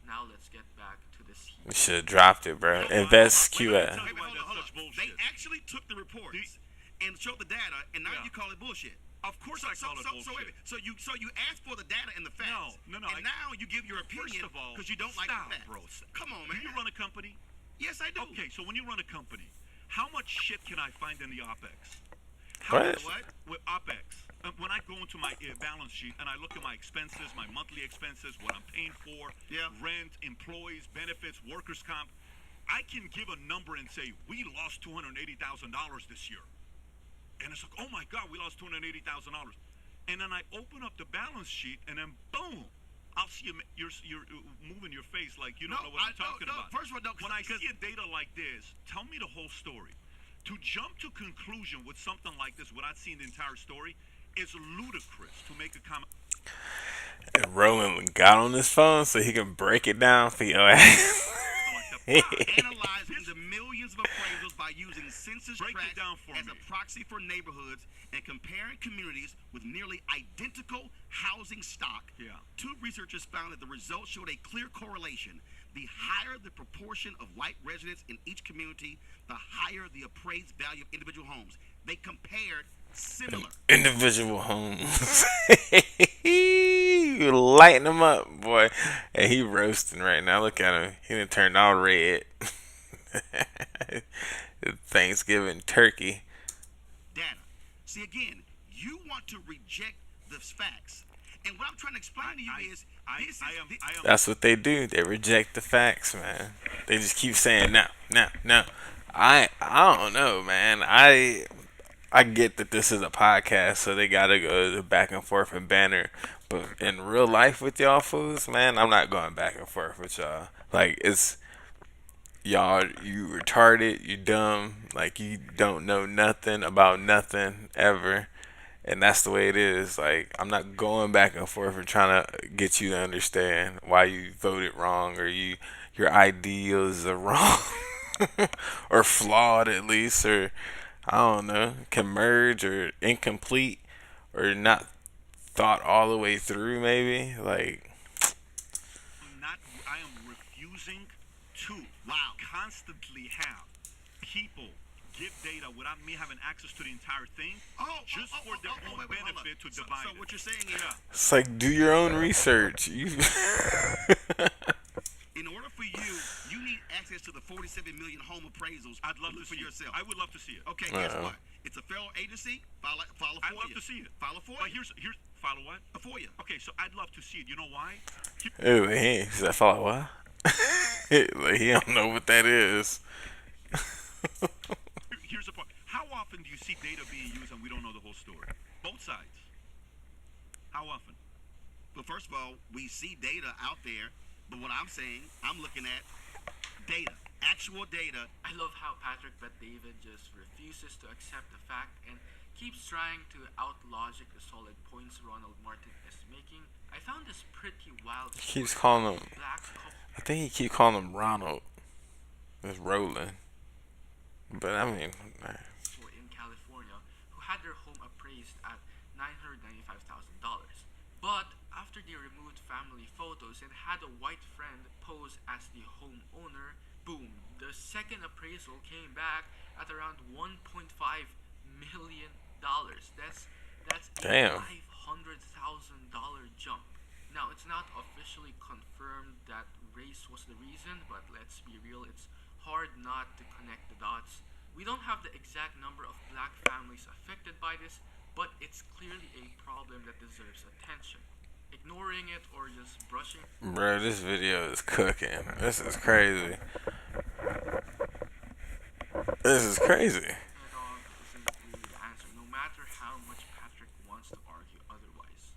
Now let's get back to this heat. We should have dropped it, bro. Invest QF. Hold up. They actually took the reports and showed the data, and now you call it bullshit. Of course I call it bullshit. So you asked for the data and the facts. No. And now you give your opinion because you don't like the facts. Bro. Come on, man. Do you run a company? Yes, I do. Okay, so when you run a company, how much shit can I find in the OPEX? What? With OPEX. When I go into my balance sheet and I look at my expenses, my monthly expenses, what I'm paying for, rent, employees, benefits, workers' comp, I can give a number and say, we lost $280,000 this year. And it's like, oh my God, we lost $280,000. And then I open up the balance sheet and then boom, I'll see you're moving your face like you don't know what I'm talking about. First of all, when I see a data like this, tell me the whole story. To jump to conclusion with something like this without seeing the entire story is ludicrous to make a comment. And Roland got on his phone so he can break it down for your ass. Analyzing the millions of appraisals by using census tracts as a proxy for neighborhoods and comparing communities with nearly identical housing stock. Two researchers found that the results showed a clear correlation. The higher the proportion of white residents in each community, the higher the appraised value of individual homes. They compared similar individual homes. You lighten him up, boy. And he roasting right now. Look at him. He done turned all red. Thanksgiving turkey. Data. See, again, you want to reject the facts. And what I'm trying to explain to you is, that's what they do. They reject the facts, man. They just keep saying no. I don't know, man. I get that this is a podcast, so they gotta go back and forth and banter. But in real life with y'all fools, man, I'm not going back and forth with y'all. Like, it's y'all, you retarded, you dumb, like you don't know nothing about nothing ever. And that's the way it is. Like, I'm not going back and forth and trying to get you to understand why you voted wrong or your ideas are wrong or flawed at least, or I don't know, can merge or incomplete or not thought all the way through maybe. Like, I am refusing to constantly have people give data without me having access to the entire thing just for their own benefit to divide So what you're saying is, it's like, do your own research. You in order for you need access to the 47 million home appraisals. I'd love to for see yourself. I would love to see it. Okay, guess what? It's a federal agency. File a FOIA. I'd love to see it. File a FOIA. But here's follow what? A FOIA. Okay, so I'd love to see it. You know why? Ooh, he said follow what? Like, he don't know what that is. Here's the part. How often often do you see data being used and we don't know the whole story? Both sides. How often? Well, first of all, we see data out there, but what I'm saying, I'm looking at data, actual data. I love how Patrick Bet David just refuses to accept the fact and keeps trying to outlogic the solid points Ronald Martin is making. I found this pretty wild. He keeps calling him. Black couple I think he keep calling him Ronald. It's Roland. But I mean, in California who had their home appraised at $995,000. But after they removed family photos and had a white friend pose as the homeowner, boom, the second appraisal came back at around $1.5 million. That's damn. a $500,000 jump. Now, it's not officially confirmed that race was the reason, but let's be real, it's hard not to connect the dots. We don't have the exact number of black families affected by this, but it's clearly a problem that deserves attention. Ignoring it or just brushing. Bro, this video is cooking. This is crazy. This is crazy. Head on isn't really the answer, no matter how much Patrick wants to argue otherwise.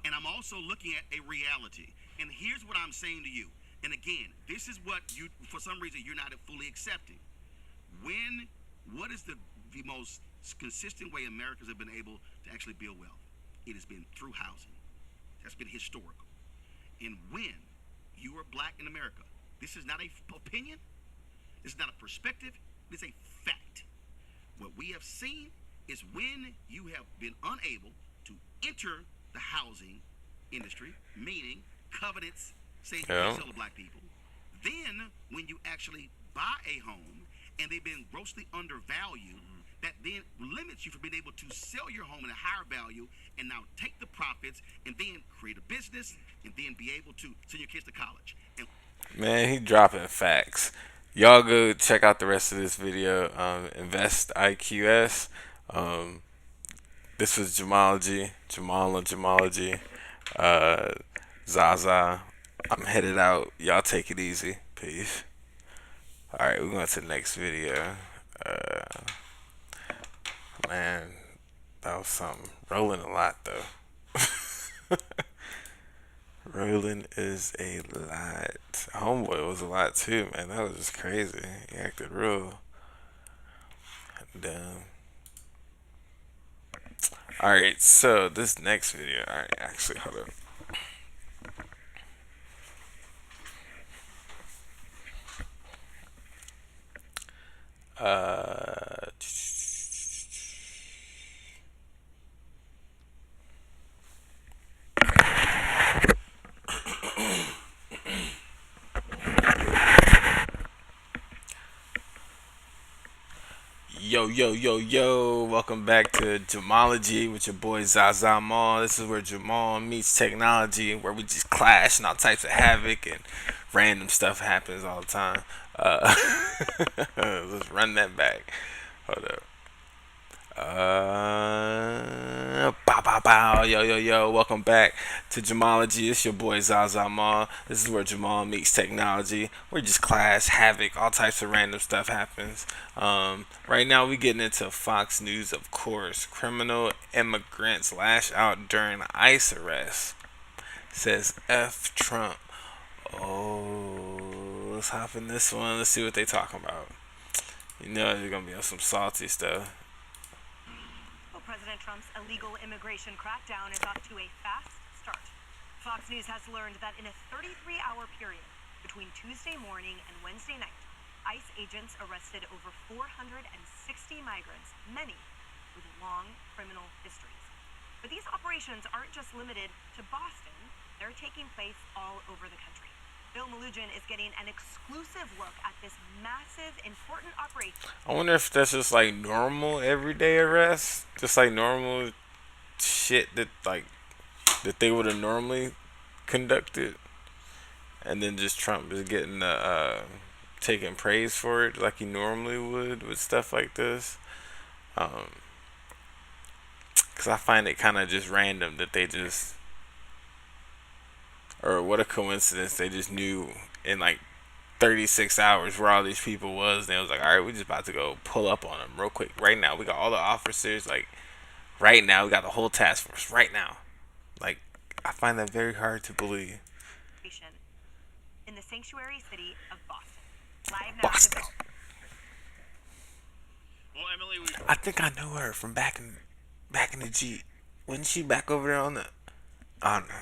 And I'm also looking at a reality. And here's what I'm saying to you. And again, this is what you, for some reason, you're not fully accepting. What is the most consistent way Americans have been able to actually build wealth? It has been through housing. That's been historical. And when you are black in America, this is not an opinion, this is not a perspective, it's a fact. What we have seen is when you have been unable to enter the housing industry, meaning covenants say you can't sell to black people, then when you actually buy a home and they've been grossly undervalued, that then limits you from being able to sell your home at a higher value and now take the profits and then create a business and then be able to send your kids to college. And man, he dropping facts. Y'all go check out the rest of this video. Invest IQS. This was Jamalogy. Zaza. I'm headed out. Y'all take it easy. Peace. Alright, we're going to the next video. Man, that was something. Rolling a lot though. Rolling is a lot. Homeboy was a lot too, man. That was just crazy. He acted real dumb. Alright, so this next video. Alright, actually, hold up. Yo, welcome back to Jamology with your boy Zaza Mall. This is where Jamal meets technology, where we just clash and all types of havoc and random stuff happens all the time. Let's run that back. Hold up. Bow bow bow. Yo, welcome back to Jamology. It's your boy Zaza Mall. This is where Jamal meets technology. We just clash, havoc, all types of random stuff happens. Right now we getting into Fox News, of course. Criminal immigrants lash out during ICE arrest. Says F Trump. Oh, let's hop in this one. Let's see what they talking about. You know they're gonna be on some salty stuff. President Trump's illegal immigration crackdown is off to a fast start. Fox News has learned that in a 33-hour period between Tuesday morning and Wednesday night, ICE agents arrested over 460 migrants, many with long criminal histories. But these operations aren't just limited to Boston. They're taking place all over the country. Bill Malugin is getting an exclusive look at this massive, important operation. I wonder if that's just like normal everyday arrests, just like normal shit that they would have normally conducted, and then just Trump is getting taking praise for it like he normally would with stuff like this. Because I find it kind of just random that they just. Or what a coincidence, they just knew in like 36 hours where all these people was. And it was like, all right, we just about to go pull up on them real quick. Right now, we got all the officers. Like, right now, we got the whole task force. Right now. Like, I find that very hard to believe. In the sanctuary city of Boston. Live now Boston. to Bill. Well, Emily, I think I know her from back in the G. Wasn't she back over there on the? Oh no.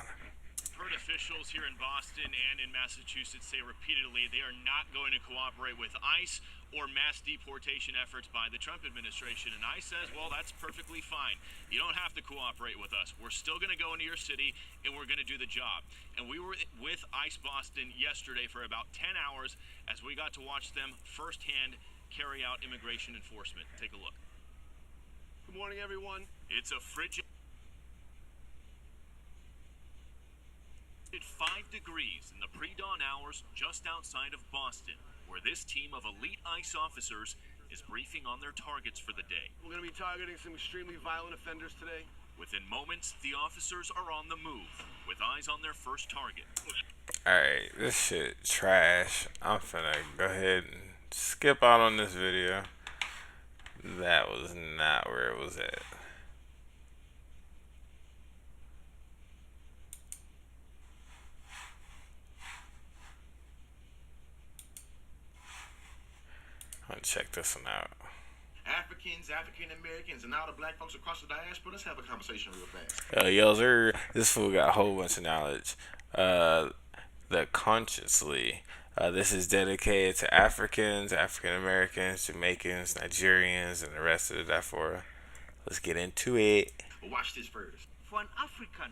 heard officials here in Boston and in Massachusetts say repeatedly they are not going to cooperate with ICE or mass deportation efforts by the Trump administration. And ICE says, well, that's perfectly fine. You don't have to cooperate with us. We're still going to go into your city and we're going to do the job. And we were with ICE Boston yesterday for about 10 hours as we got to watch them firsthand carry out immigration enforcement. Take a look. Good morning, everyone. It's a frigid 5 degrees in the pre-dawn hours just outside of Boston, where this team of elite ICE officers is briefing on their targets for the day. We're going to be targeting some extremely violent offenders today. Within moments, the officers are on the move, with eyes on their first target. Alright, this shit trash. I'm finna go ahead and skip out on this video. That was not where it was at. I'm gonna check this one out. Africans, African Americans, and all the black folks across the diaspora, let's have a conversation real fast. Yo, sir, this fool got a whole bunch of knowledge. The consciously. This is dedicated to Africans, African Americans, Jamaicans, Nigerians, and the rest of the diaspora. Let's get into it. Watch this first. For an African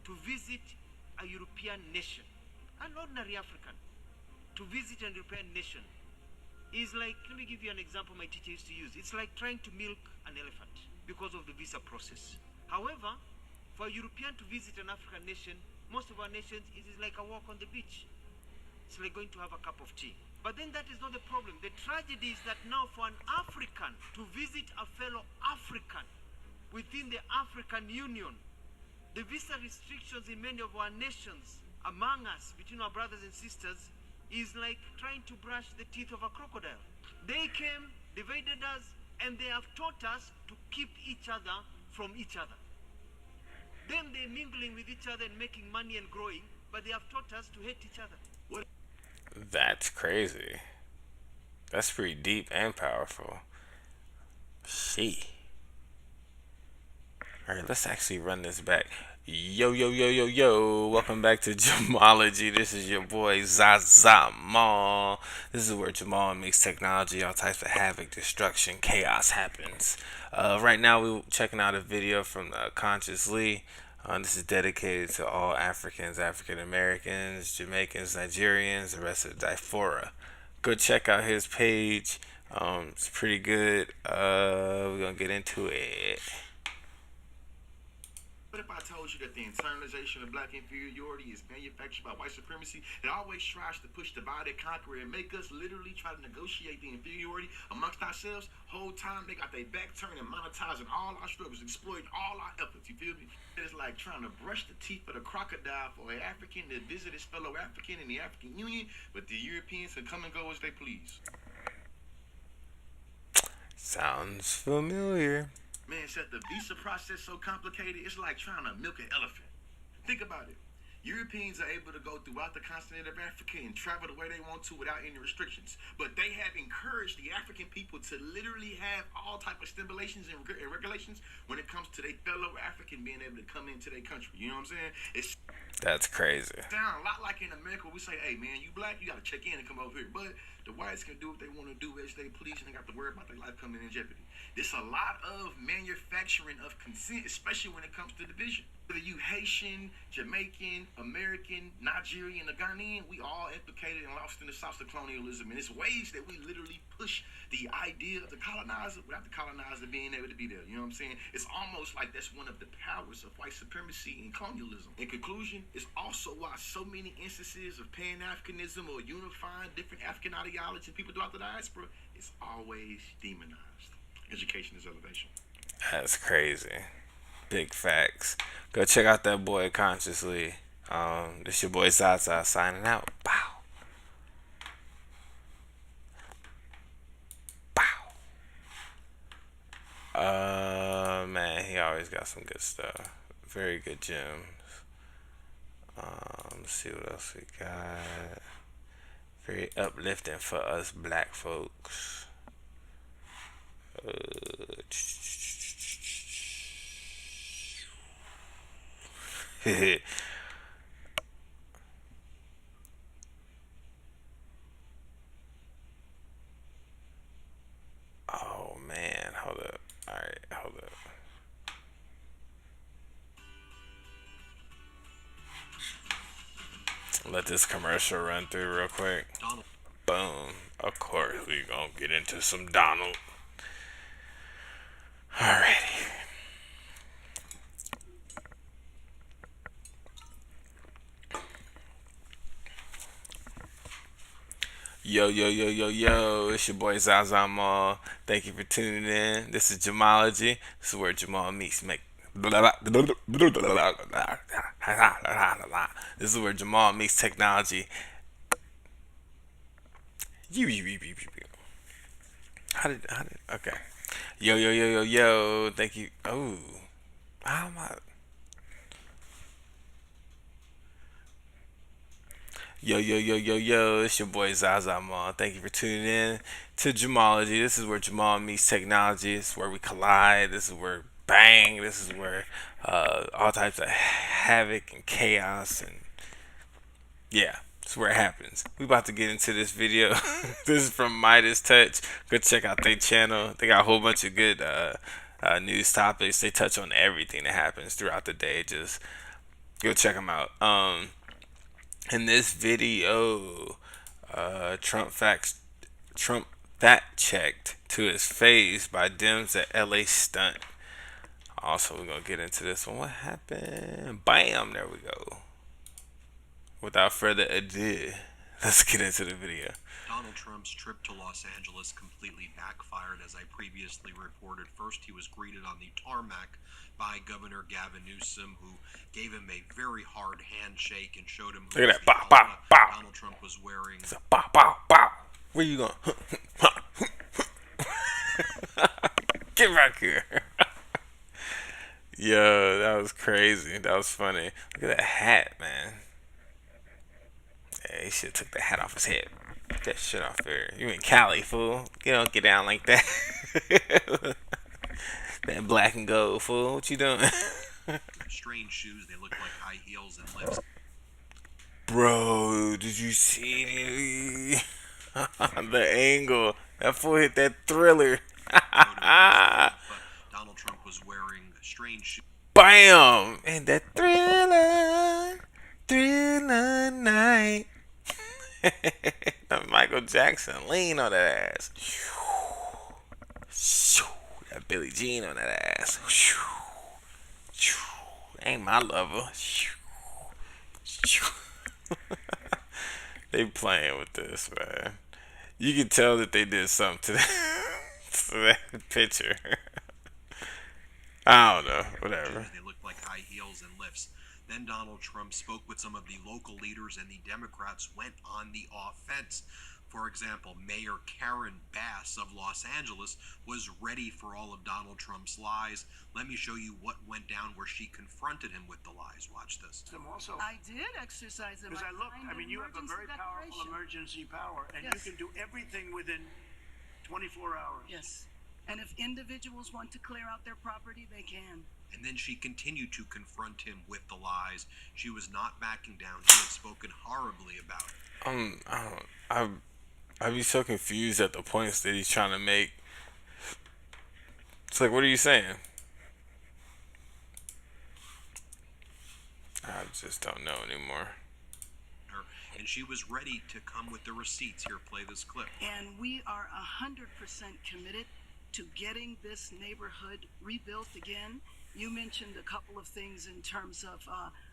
to visit a European nation, an ordinary African, to visit a European nation, is like, let me give you an example my teacher used to use. It's like trying to milk an elephant because of the visa process. However, for a European to visit an African nation, most of our nations, it is like a walk on the beach. It's like going to have a cup of tea. But then that is not the problem. The tragedy is that now for an African to visit a fellow African within the African Union, the visa restrictions in many of our nations, among us, between our brothers and sisters, is like trying to brush the teeth of a crocodile. They came, divided us, and they have taught us to keep each other from each other. Them, they're mingling with each other and making money and growing, but they have taught us to hate each other. What? That's crazy. That's pretty deep and powerful. Alright, let's actually run this back. Yo, yo, yo, yo, yo. Welcome back to Jamology. This is your boy Zaza Mal. This is where Jamal makes technology, all types of havoc, destruction, chaos happens. Right now, we're checking out a video from Conscious Lee. This is dedicated to all Africans, African Americans, Jamaicans, Nigerians, the rest of the diaspora. Go check out his page. It's pretty good. We're going to get into it. What if I told you that the internalization of black inferiority is manufactured by white supremacy? It always tries to push, divide, and conquer, and make us literally try to negotiate the inferiority amongst ourselves. Whole time they got their back turned and monetizing all our struggles, exploiting all our efforts. You feel me? It's like trying to brush the teeth of the crocodile for an African to visit his fellow African in the African Union, but the Europeans can come and go as they please. Sounds familiar. Man, said the visa process so complicated, it's like trying to milk an elephant. Think about it. Europeans are able to go throughout the continent of Africa and travel the way they want to without any restrictions. But they have encouraged the African people to literally have all type of stimulations and regulations when it comes to their fellow African being able to come into their country. You know what I'm saying? That's crazy. Sound a lot like in America, we say, hey man, you black, you got to check in and come over here. But the whites can do what they want to do as they please and they got to worry about their life coming in jeopardy. There's a lot of manufacturing of consent, especially when it comes to division. Whether you Haitian, Jamaican, American, Nigerian, or Ghanaian, we all implicated and lost in the sauce of colonialism. And it's ways that we literally push the idea of the colonizer without the colonizer being able to be there. You know what I'm saying? It's almost like that's one of the powers of white supremacy and colonialism. In conclusion, it's also why so many instances of Pan-Africanism or unifying different African ideologies and people throughout the diaspora is always demonized. Education is elevation. That's crazy. Big facts. Go check out that boy Consciously. This your boy Zaza signing out. Bow. always got some good stuff. Very good gems. Let's see what else we got. Very uplifting for us black folks. Uh, oh man, hold up. Alright, hold up. Let this commercial run through real quick. Boom. Of course, we gonna get into some Donald. Alrighty. Yo, yo, yo, yo, yo. It's your boy Zaza Mall. Thank you for tuning in. This is Jamology. This is where Jamal meets make. This is where Jamal meets technology. Okay. Yo, yo, yo, yo, yo. Thank you. Oh. How am I? Yo, yo, yo, yo, yo, it's your boy Zaza Mall. Thank you for tuning in to Jamology. This is where Jamal meets technology. This is where we collide. This is where bang. This is where all types of havoc and chaos and yeah, it's where it happens. We about to get into this video. This is from Midas Touch. Go check out their channel. They got a whole bunch of good news topics. They touch on everything that happens throughout the day. Just go check them out. In this video, Trump fact checked to his face by Dems at LA stunt. Also, we're gonna get into this one. What happened? Bam! There we go. Without further ado, let's get into the video. Donald Trump's trip to Los Angeles completely backfired, as I previously reported. First, he was greeted on the tarmac by Governor Gavin Newsom, who gave him a very hard handshake and showed him who Look at that. Bow, bow, bow. Donald Trump was wearing. It's a bow, bow, bow. Where you going? Get back here. Yo, that was crazy. That was funny. Look at that hat, man. Yeah, he should have took the hat off his head. Get that shit off there. You in Cali, fool. You don't get down like that. That black and gold, fool. What you doing? Strange shoes. They look like high heels and lips. Bro, did you see the angle? That fool hit that Thriller. Donald Trump was wearing strange shoes. Bam! And that Thriller night. Michael Jackson, lean on that ass. That Billie Jean on that ass. Ain't my lover. They playing with this, man. You can tell that they did something to that picture. I don't know. Whatever. They look like high heels and lifts. Then Donald Trump spoke with some of the local leaders, and the Democrats went on the offense. For example, Mayor Karen Bass of Los Angeles was ready for all of Donald Trump's lies. Let me show you what went down where she confronted him with the lies. Watch this. I did exercise them. Because I looked, I mean, you have a very powerful emergency power, and you can do everything within 24 hours. Yes. And if individuals want to clear out their property, they can. And then she continued to confront him with the lies. She was not backing down. He had spoken horribly about it. I'd be so confused at the points that he's trying to make. It's like, what are you saying? I just don't know anymore. And she was ready to come with the receipts. Here, play this clip. And we are 100% committed to getting this neighborhood rebuilt again. You mentioned a couple of things in terms of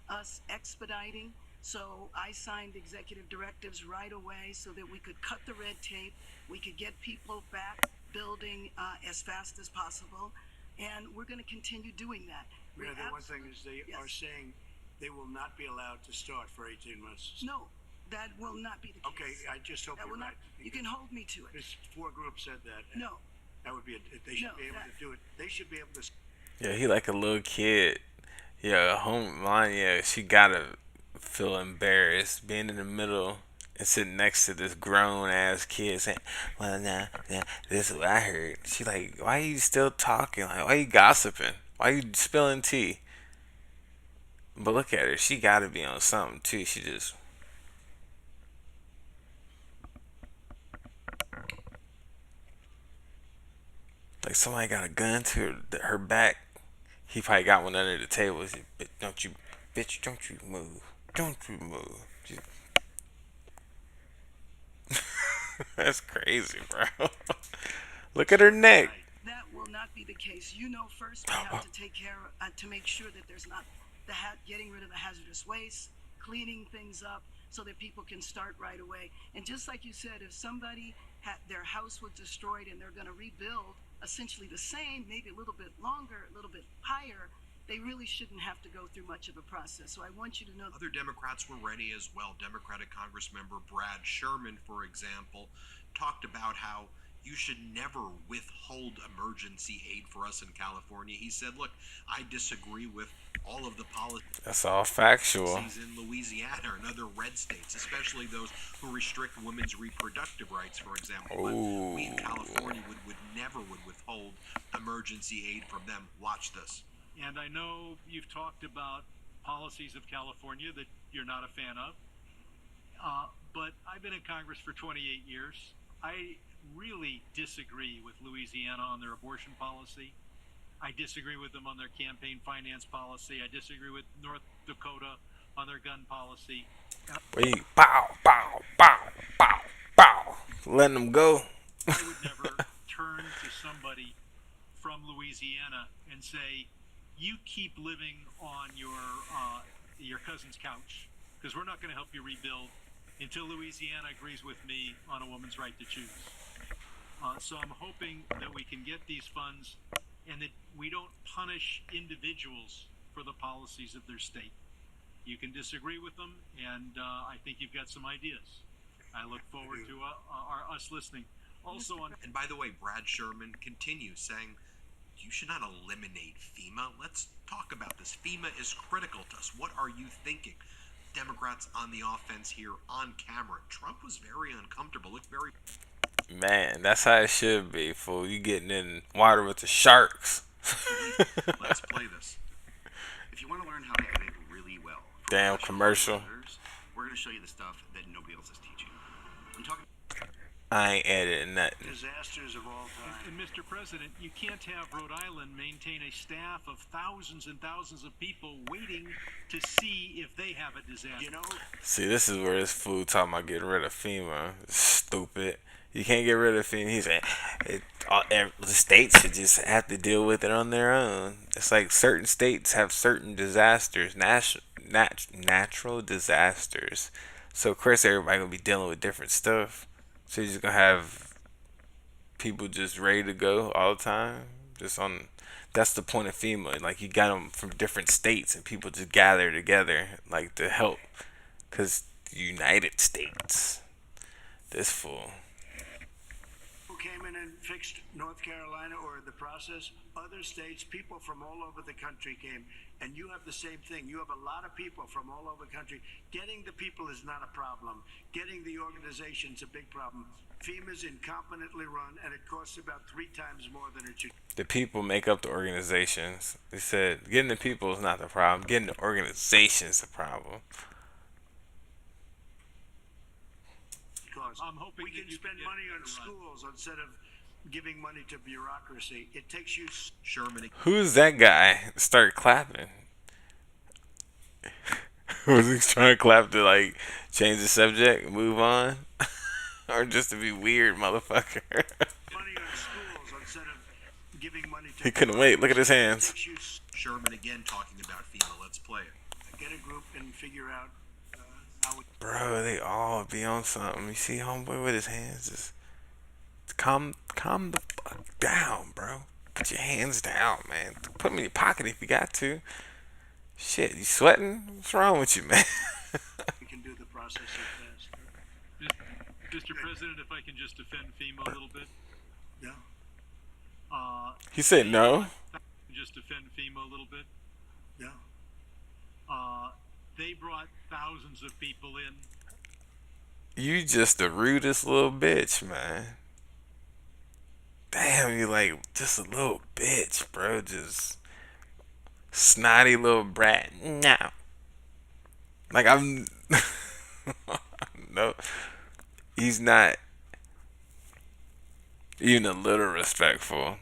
us expediting. So I signed executive directives right away so that we could cut the red tape. We could get people back building as fast as possible. And we're going to continue doing that. Yeah, the one thing is they are saying they will not be allowed to start for 18 months. No, that will not be the case. Okay, I just hope you're right. You can hold me to it. This 4 groups said that. No. That would be they should be able to do it. They should be able to. Yeah, he like a little kid. Yeah, home line. Yeah, she gotta feel embarrassed being in the middle and sitting next to this grown ass kid saying, "Well, nah, nah, this is what I heard." She like, "Why are you still talking? Like, why are you gossiping? Why are you spilling tea?" But look at her. She gotta be on something too. She just like somebody got a gun to her back. He probably got one under the table. He said, don't you, bitch, don't you move. Don't you move. That's crazy, bro. Look at her neck. That will not be the case. You know, first we have to take care to make sure that there's not getting rid of the hazardous waste, cleaning things up so that people can start right away. And just like you said, if somebody had their house was destroyed and they're going to rebuild essentially the same, maybe a little bit longer, a little bit higher, they really shouldn't have to go through much of a process. So I want you to know. Other Democrats were ready as well. Democratic Congressmember Brad Sherman, for example, talked about how you should never withhold emergency aid for us in California. He said, look, I disagree with all of the policies. That's all factual. In Louisiana and other red states, especially those who restrict women's reproductive rights, for example. But we in California would never withhold emergency aid from them. Watch this. And I know you've talked about policies of California that you're not a fan of, but I've been in Congress for 28 years. I really disagree with Louisiana on their abortion policy. I disagree with them on their campaign finance policy. I disagree with North Dakota on their gun policy. Wait, bow, bow, bow, bow, bow. Letting them go. I would never turn to somebody from Louisiana and say, you keep living on your cousin's couch, because we're not going to help you rebuild until Louisiana agrees with me on a woman's right to choose. So I'm hoping that we can get these funds and that we don't punish individuals for the policies of their state. You can disagree with them, and I think you've got some ideas. I look forward to us listening. Also on. And by the way, Brad Sherman continues saying, you should not eliminate FEMA. Let's talk about this. FEMA is critical to us. What are you thinking? Democrats on the offense here on camera. Trump was very uncomfortable. Looked very. Man, that's how it should be, fool. You getting in water with the sharks. Let's play this. If you want to learn how to edit really well. Damn commercial. We're going to show you the stuff that nobody else is teaching. I'm talking. I ain't editing nothing. Disasters of all time. And Mr. President, you can't have Rhode Island maintain a staff of thousands and thousands of people waiting to see if they have a disaster. You know? See, this is where this fool talking about getting rid of FEMA. Stupid. You can't get rid of FEMA. He's saying the states should just have to deal with it on their own. It's like certain states have certain disasters, natural disasters. So of course everybody gonna be dealing with different stuff. So you're just gonna have people just ready to go all the time. Just on. That's the point of FEMA. Like you got them from different states, and people just gather together, like to help. Cause the United States, this fool. Who came in and fixed North Carolina or the process? Other states, people from all over the country came, and you have the same thing. You have a lot of people from all over the country. Getting the people is not a problem. Getting the organization's a big problem. FEMA's incompetently run, and it costs about 3 times more than it should. The people make up the organizations. They said getting the people is not the problem. Getting the organization is the problem. Because I'm hoping we can spend money on schools instead of giving money to bureaucracy. It takes you. Sherman. Who's that guy? Start clapping. Was he trying to clap to like change the subject, move on, or just to be weird, motherfucker? Money on schools instead of giving money to. He couldn't wait. Look at his hands. Sherman again talking about FEMA. Let's play it. Get a group and figure out how. Bro, they all be on something. You see homeboy with his hands just calm the fuck down, bro. Put your hands down, man. Put them in your pocket if you got to. Shit, you sweating? What's wrong with you, man? We can do the process fast. Mr. President, if I can just defend FEMA a little bit. Yeah. He said no. Just defend FEMA. a little bit? Yeah. They brought thousands of people in. You just the rudest little bitch, man. Damn, you like just a little bitch, bro. Just snotty little brat. No. Like I'm no, he's not even a little respectful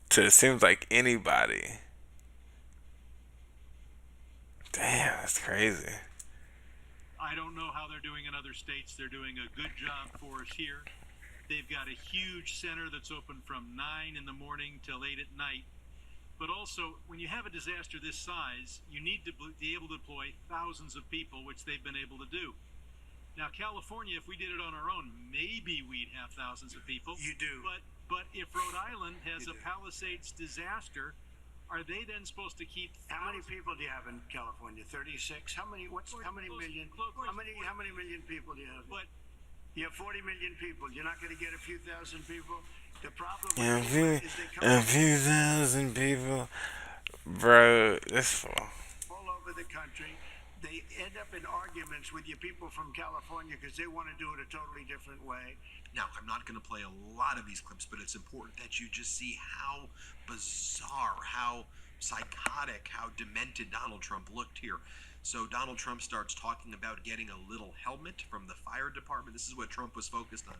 to it seems like anybody. Damn, that's crazy. I don't know how they're doing in other states. They're doing a good job for us here. They've got a huge center that's open from 9 in the morning till 8 at night. But also, when you have a disaster this size, you need to be able to deploy thousands of people, which they've been able to do. Now, California, if we did it on our own, maybe we'd have thousands of people. You do. But if Rhode Island has a Palisades disaster, are they then supposed to keep? How many people do you have in California? 36. How many? How many million? How many million people do you have? But you have 40 million people. You're not going to get a few thousand people. The problem Yeah, is they come a few thousand people, bro. This all over the country. They end up in arguments with your people from California because they want to do it a totally different way. Now, I'm not going to play a lot of these clips, but it's important that you just see how bizarre, how psychotic, how demented Donald Trump looked here. So Donald Trump starts talking about getting a little helmet from the fire department. This is what Trump was focused on.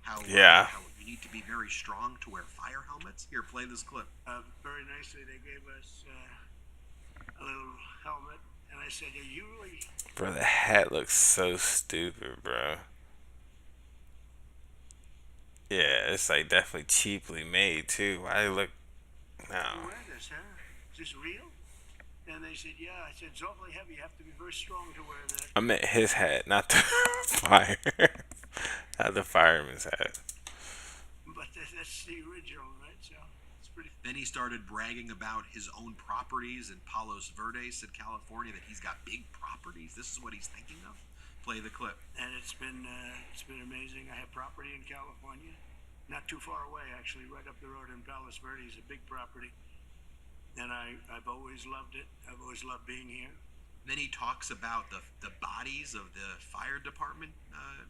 How you need to be very strong to wear fire helmets. Here, play this clip. Very nicely, they gave us a little helmet. And I said, are you really... Bro, the hat looks so stupid, bro. Yeah, it's like definitely cheaply made too. Why look? No. You wear this, huh? Is this real? And they said, yeah. I said, it's awfully heavy. You have to be very strong to wear that. I meant his hat, not the fire. Not the fireman's hat. But that's the original, right? So it's pretty... Then he started bragging about his own properties in Palos Verdes in California, that he's got big properties. This is what he's thinking of. Play the clip. And it's been amazing. I have property in California, not too far away, actually, right up the road in Palos Verdes, a big property. And I've always loved it. I've always loved being here. Then he talks about the bodies of the fire department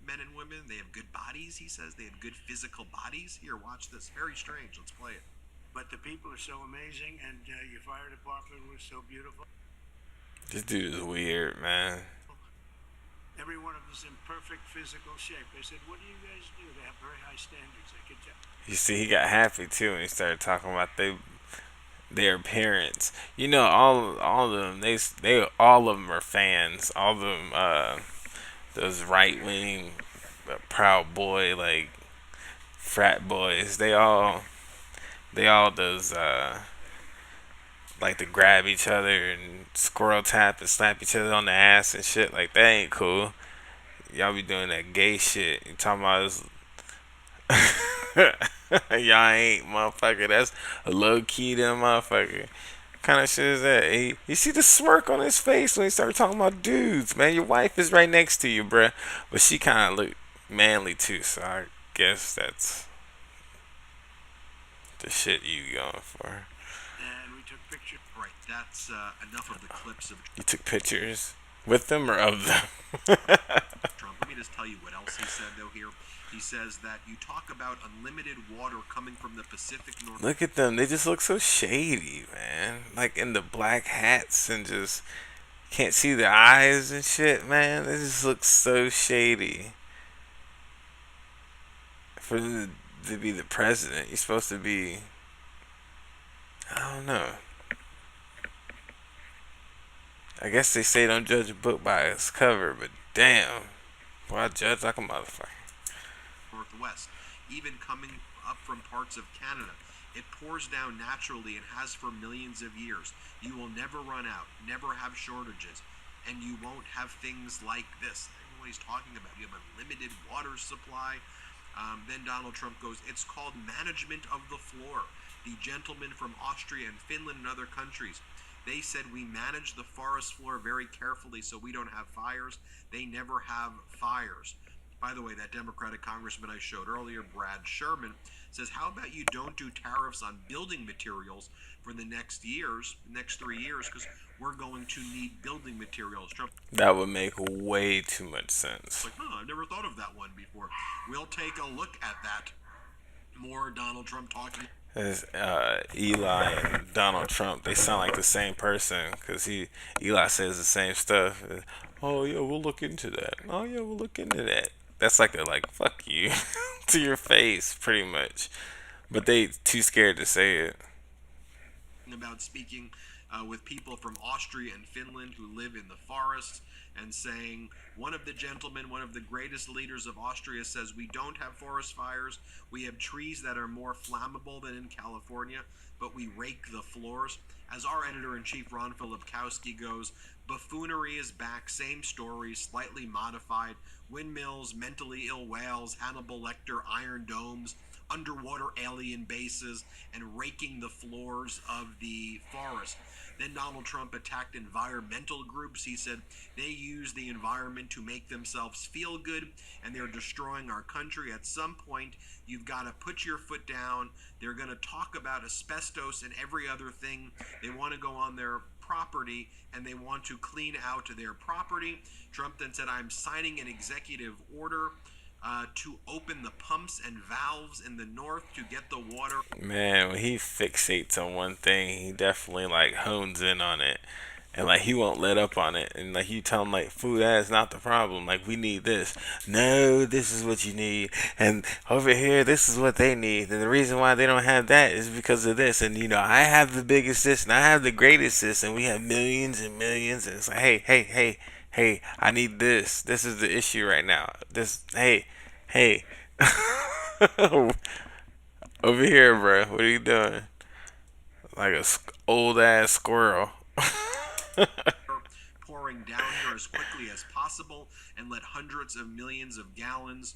men and women. They have good bodies, he says. They have good physical bodies. Here, watch this. Very strange. Let's play it. But the people are so amazing, and your fire department was so beautiful. This dude is weird, man. Every one of us in perfect physical shape. I said, what do you guys do? They have very high standards, I could tell. You see, he got happy too when he started talking about their appearance. You know, all of them, they all of them are fans. All of them, those right wing, Proud Boy, like frat boys. They all those like to grab each other and squirrel tap and slap each other on the ass and shit. Like that ain't cool. Y'all be doing that gay shit. You talking about this? Y'all ain't, motherfucker. That's a low key to motherfucker. What kind of shit is that? You see the smirk on his face when he started talking about dudes, man. Your wife is right next to you, bruh. But she kind of look manly too, so I guess that's the shit you going for. And we took pictures. Right, that's enough of the clips of You took pictures with them or of them? Trump. Let me just tell you what else he said, though, here. He says that you talk about unlimited water coming from the Pacific Northwest. Look at them. They just look so shady, man. Like in the black hats and just can't see their eyes and shit, man. They just look so shady. For them to be the president, you're supposed to be... I don't know. I guess they say don't judge a book by its cover, but damn. Boy, I judge like a motherfucker. Northwest, even coming up from parts of Canada. It pours down naturally and has for millions of years. You will never run out, never have shortages, and you won't have things like this. I don't know what he's talking about. You have unlimited water supply. Then Donald Trump goes, it's called management of the floor. The gentlemen from Austria and Finland and other countries, they said we manage the forest floor very carefully so we don't have fires. They never have fires. By the way, that Democratic congressman I showed earlier, Brad Sherman, says, how about you don't do tariffs on building materials for the next 3 years, because we're going to need building materials. Trump. That would make way too much sense. Like, I've never thought of that one before. We'll take a look at that. More Donald Trump talking. Eli and Donald Trump, they sound like the same person, because Eli says the same stuff. Oh yeah, we'll look into that. Oh yeah, we'll look into that. That's like fuck you to your face, pretty much. But they too scared to say it. About speaking with people from Austria and Finland who live in the forests, and saying, one of the gentlemen, one of the greatest leaders of Austria, says, we don't have forest fires. We have trees that are more flammable than in California, but we rake the floors. As our editor-in-chief, Ron Filipkowski, goes, buffoonery is back, same story, slightly modified. Windmills, mentally ill whales, Hannibal Lecter, iron domes, underwater alien bases, and raking the floors of the forest. Then Donald Trump attacked environmental groups. He said they use the environment to make themselves feel good, and they're destroying our country. At some point, you've got to put your foot down. They're going to talk about asbestos and every other thing. They want to go on their property, and they want to clean out their property. Trump then said, I'm signing an executive order to open the pumps and valves in the north to get the water. Man, when he fixates on one thing, he definitely hones in on it, and he won't let up on it. And you tell him food, that's not the problem. We need this. No, this is what you need. And over here, this is what they need. And the reason why they don't have that is because of this. And I have the biggest this, and I have the greatest this, and we have millions and millions. And it's hey, I need this. This is the issue right now. Hey. Over here, bro. What are you doing? Like a old ass squirrel. Pouring down here as quickly as possible, and let hundreds of millions of gallons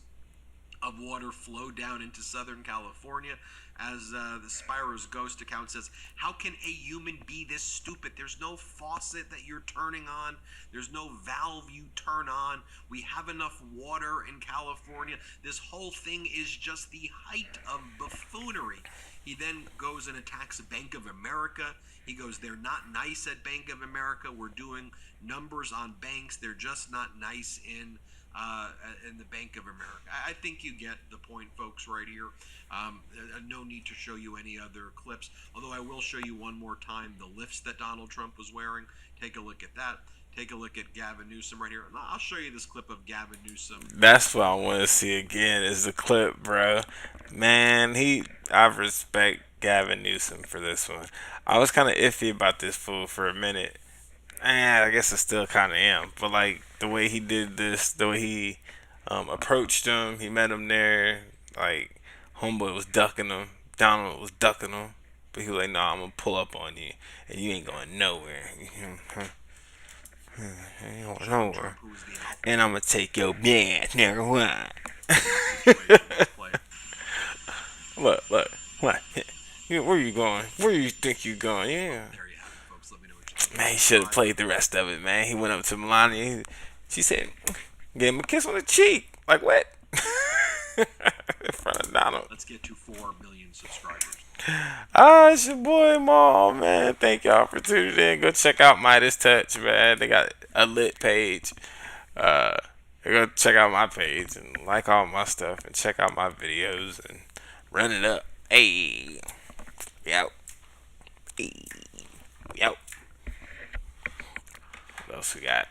of water flow down into Southern California. As the Spiro's Ghost account says, how can a human be this stupid? There's no faucet that you're turning on. There's no valve you turn on. We have enough water in California. This whole thing is just the height of buffoonery. He then goes and attacks Bank of America. He goes, they're not nice at Bank of America. We're doing numbers on banks. They're just not nice in the Bank of America. I think you get the point, folks, right here. No need to show you any other clips, although I will show you one more time the lifts that Donald Trump was wearing. Take a look at that. Take a look at Gavin Newsom right here. I'll show you this clip of Gavin Newsom. That's what I want to see again, is the clip, bro. Man, I respect Gavin Newsom for this one. I was kind of iffy about this fool for a minute. I guess I still kind of am. But the way he did this, the way he approached him, he met him there. Homeboy was ducking him. Donald was ducking him. But he was like, nah, I'm going to pull up on you. And you ain't going nowhere. You ain't going nowhere. And I'm going to take your man, nigga. What? What? Where you going? Where you think you going? Yeah. Man, he should have played the rest of it, man. He went up to Melania. She said, gave him a kiss on the cheek. Like, what? In front of Donald. Let's get to 4 million subscribers. It's your boy Maul, man. Thank y'all for tuning in. Go check out Midas Touch, man. They got a lit page. Go check out my page and like all my stuff and check out my videos and run it up. Hey. Yo. Hey. Yo. What else we got?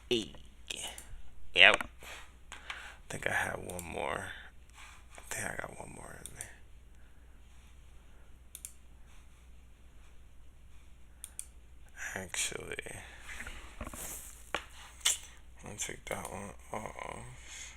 Hey. Yo. I think I have one more. I think I got one more in there. Actually, I'll take that one off.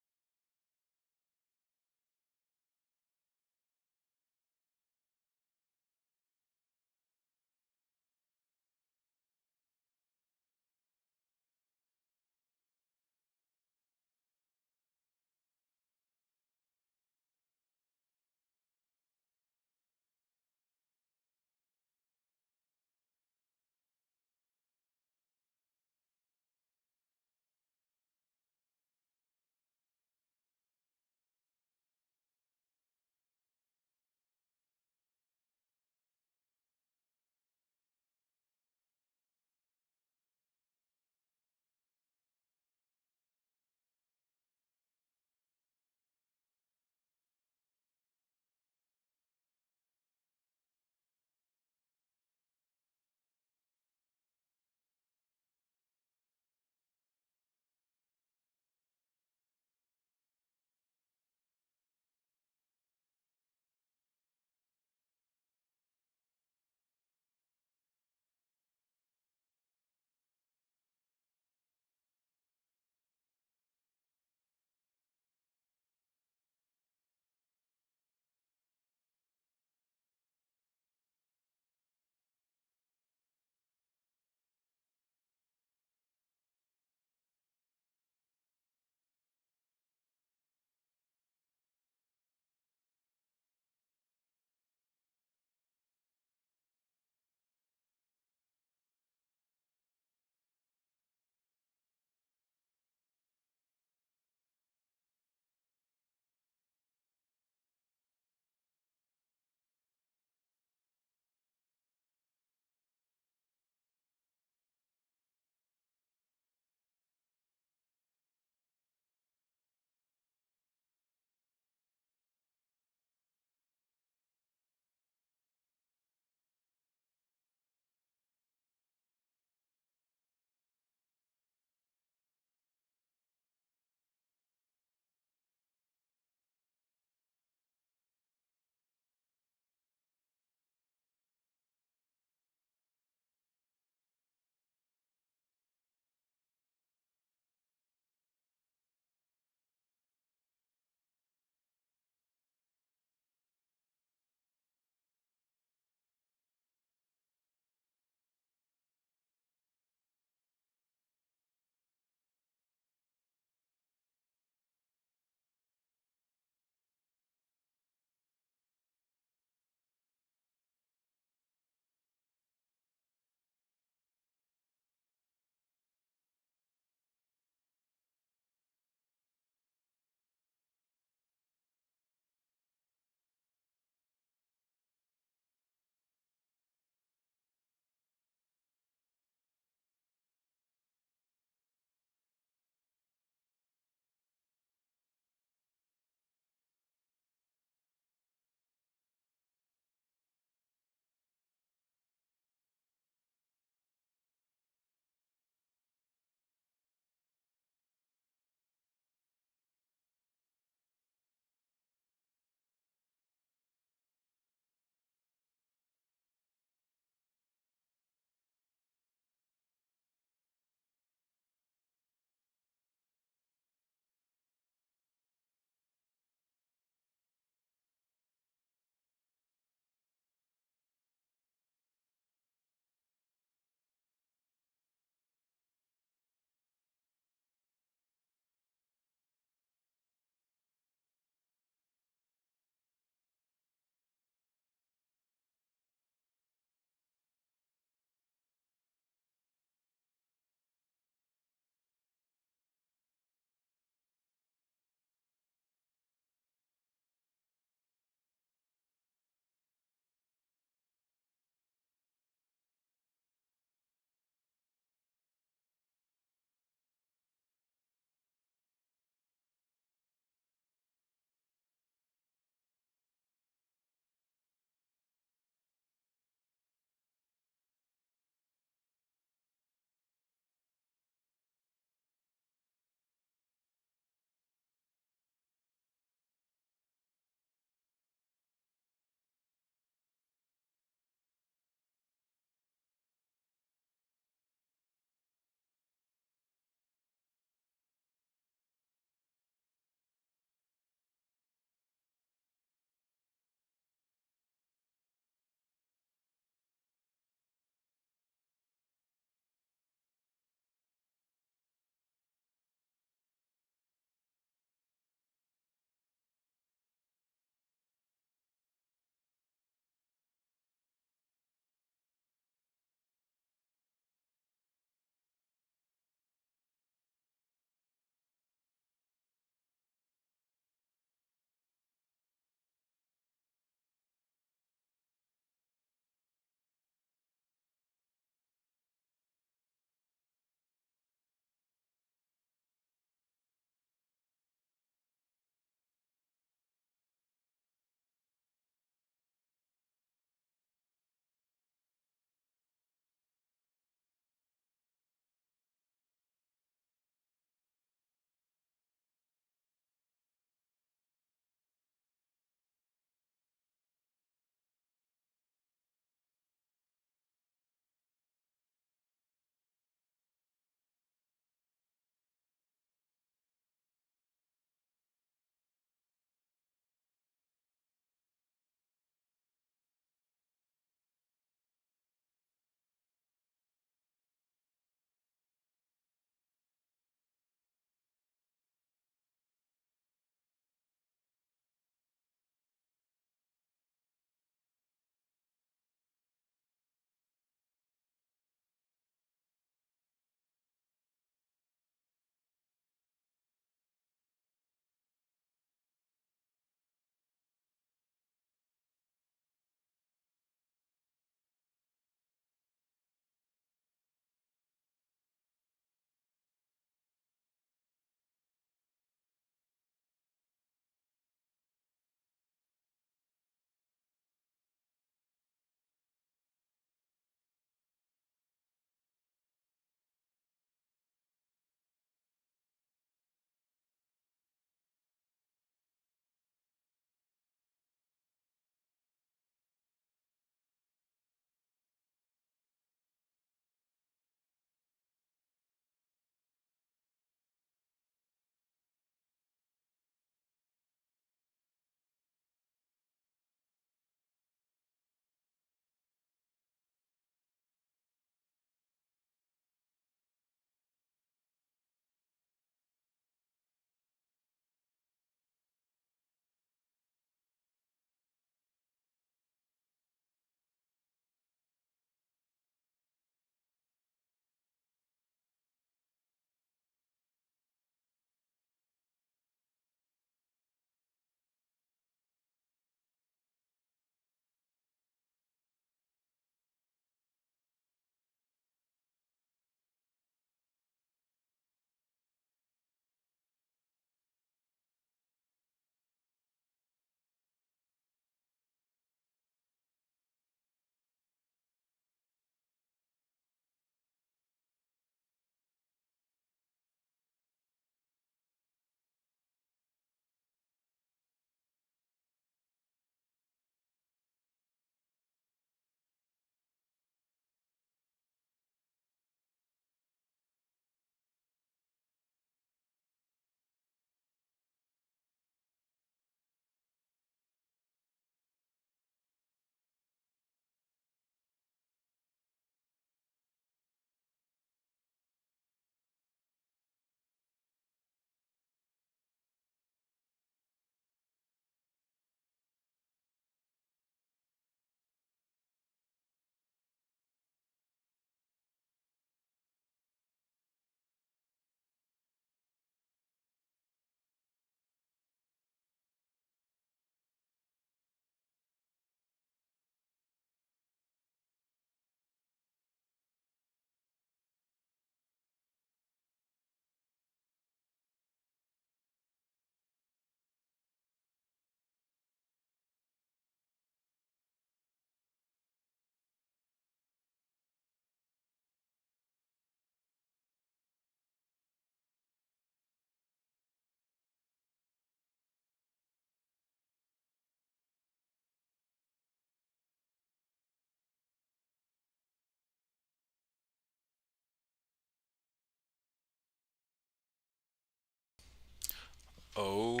Oh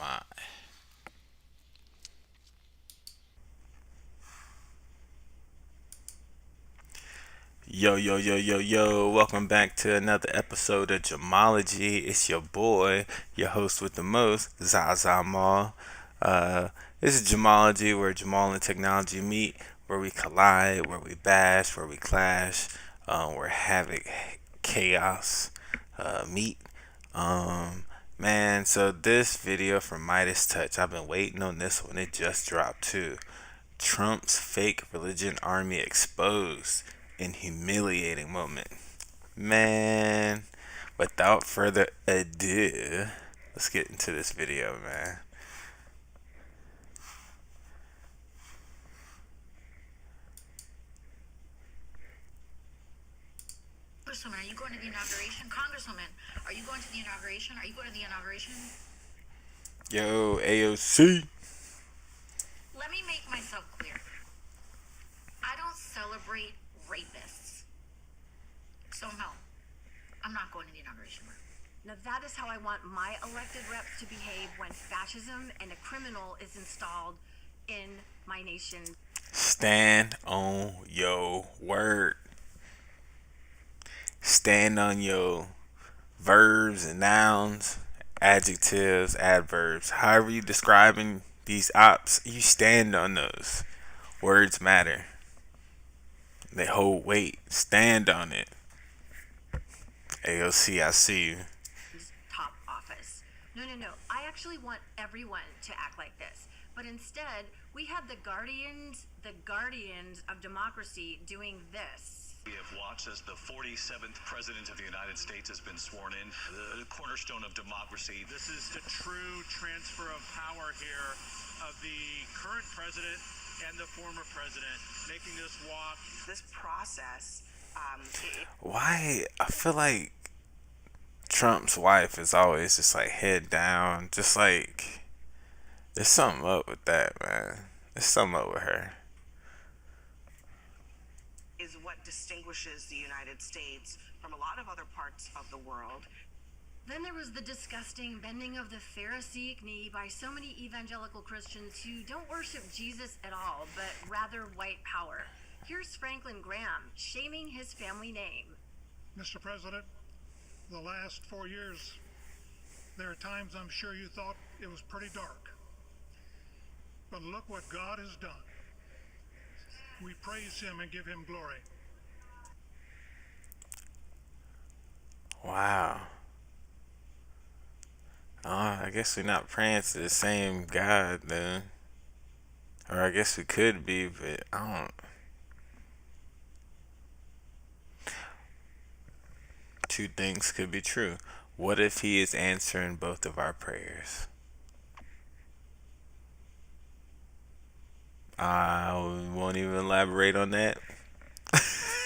my. Yo, yo, yo, yo, yo. Welcome back to another episode of Gemology. It's your boy, your host with the most, Zaza Mall. This is Gemology, where Jamal and technology meet, where we collide, where we bash, where we clash, where havoc, chaos meet. Um, Man, so this video from Midas Touch, I've been waiting on this one. It just dropped too. Trump's fake religion army exposed in humiliating moment. Man, without further ado, let's get into this video, man. Congresswoman, are you going to the inauguration? Congresswoman, are you going to the inauguration? Are you going to the inauguration? Yo, AOC. Let me make myself clear. I don't celebrate rapists. So no, I'm not going to the inauguration. Now that is how I want my elected reps to behave when fascism and a criminal is installed in my nation. Stand on your word. Stand on your verbs and nouns, adjectives, adverbs. However you describing these ops, you stand on those. Words matter. They hold weight. Stand on it. AOC, I see you. Top office. No. I actually want everyone to act like this. But instead, we have the guardians of democracy doing this. We have watched as the 47th President of the United States has been sworn in, the cornerstone of democracy. This is the true transfer of power here of the current president and the former president, making this walk. This process, Why? I feel like Trump's wife is always just like head down. Just like, there's something up with that, man. There's something up with her. is what distinguishes the United States from a lot of other parts of the world. Then there was the disgusting bending of the Pharisaic knee by so many evangelical Christians who don't worship Jesus at all, but rather white power. Here's Franklin Graham shaming his family name. Mr. President, the last 4 years, there are times I'm sure you thought it was pretty dark. But look what God has done. We praise him and give him glory. Wow. I guess we're not praying to the same God then. Or I guess we could be, but I don't. Two things could be true. What if he is answering both of our prayers? I won't even elaborate on that.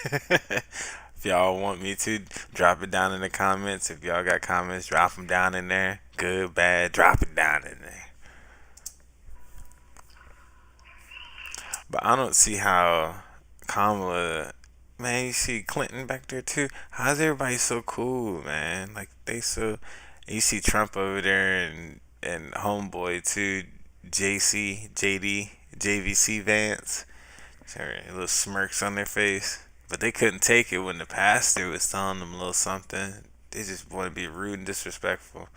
If y'all want me to, drop it down in the comments. If y'all got comments, drop them down in there. Good, bad, drop it down in there. But I don't see how Kamala, man, you see Clinton back there too. How's everybody so cool, man? Like they so. You see Trump over there and homeboy too, JVC Vance. Sorry, little smirks on their face. But they couldn't take it when the pastor was telling them a little something. They just want to be rude and disrespectful.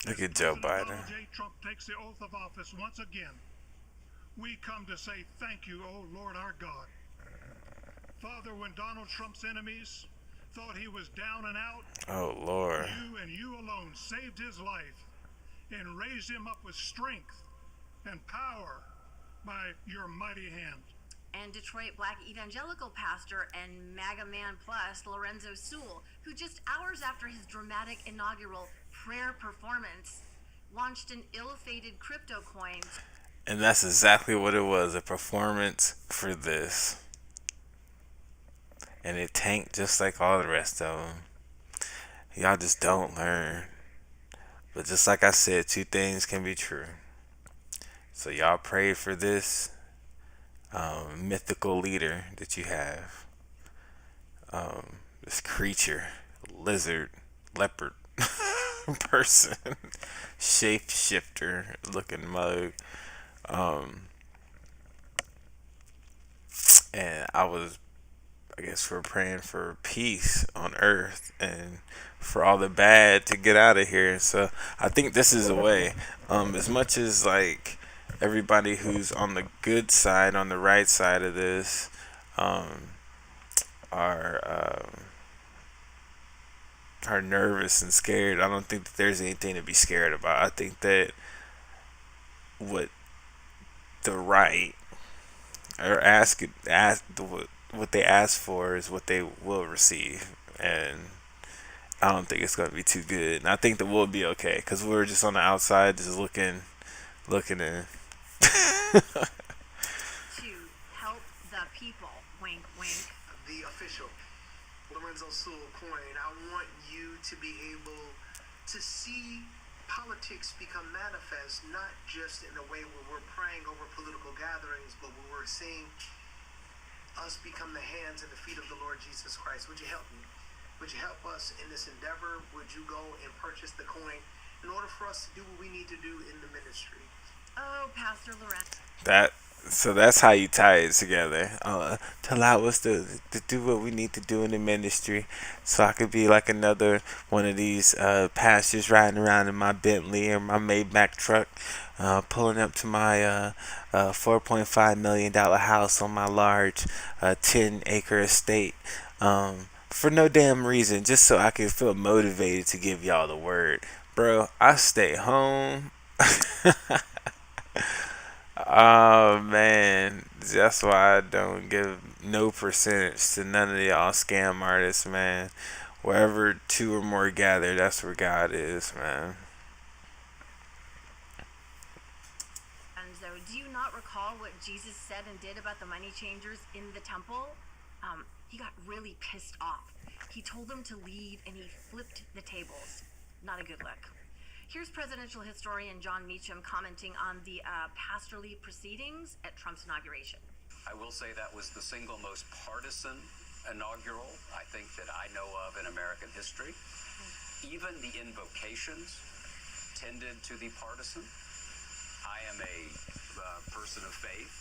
Look at Joe Biden. Donald J. Trump takes the oath of office once again. We come to say thank you, O Lord our God. Father, when Donald Trump's enemies thought he was down and out, oh Lord, you and you alone saved his life and raised him up with strength and power by your mighty hand. And Detroit Black evangelical pastor and MAGA Man Plus, Lorenzo Sewell, who just hours after his dramatic inaugural prayer performance, launched an ill-fated crypto coin. And that's exactly what it was, a performance for this. And it tanked just like all the rest of them. Y'all just don't learn. But just like I said, two things can be true. So y'all pray for this mythical leader that you have. This creature, lizard, leopard person, shapeshifter looking mug. Um, and I guess we're praying for peace on earth and for all the bad to get out of here. So I think this is a way. As much as like everybody who's on the good side, on the right side of this, um, are are nervous and scared. I don't think that there's anything to be scared about. I think that what the right or what they ask for is what they will receive, and I don't think it's going to be too good. And I think that we'll be okay because we're just on the outside, just looking in. To help the people, wink, wink. The official Lorenzo Sewell coin. I want you to be able to see politics become manifest, not just in a way where we're praying over political gatherings, but where we're seeing us become the hands and the feet of the Lord Jesus Christ. Would you help me? Would you help us in this endeavor? Would you go and purchase the coin in order for us to do what we need to do in the ministry? Oh, Pastor Lorenzo. That's how you tie it together. To allow us to do what we need to do in the ministry, so I could be like another one of these pastors riding around in my Bentley or my Maybach truck, pulling up to my $4.5 million house on my large 10-acre estate. For no damn reason, just so I can feel motivated to give y'all the word. Bro, I stay home. Oh man, that's why I don't give no percentage to none of y'all scam artists, man. Wherever two or more gather, that's where God is, man. And so, do you not recall what Jesus said and did about the money changers in the temple? He got really pissed off. He told them to leave and he flipped the tables. Not a good look. Here's presidential historian John Meacham commenting on the pastorly proceedings at Trump's inauguration. I will say that was the single most partisan inaugural I think that I know of in American history. Even the invocations tended to be partisan. I am a person of faith,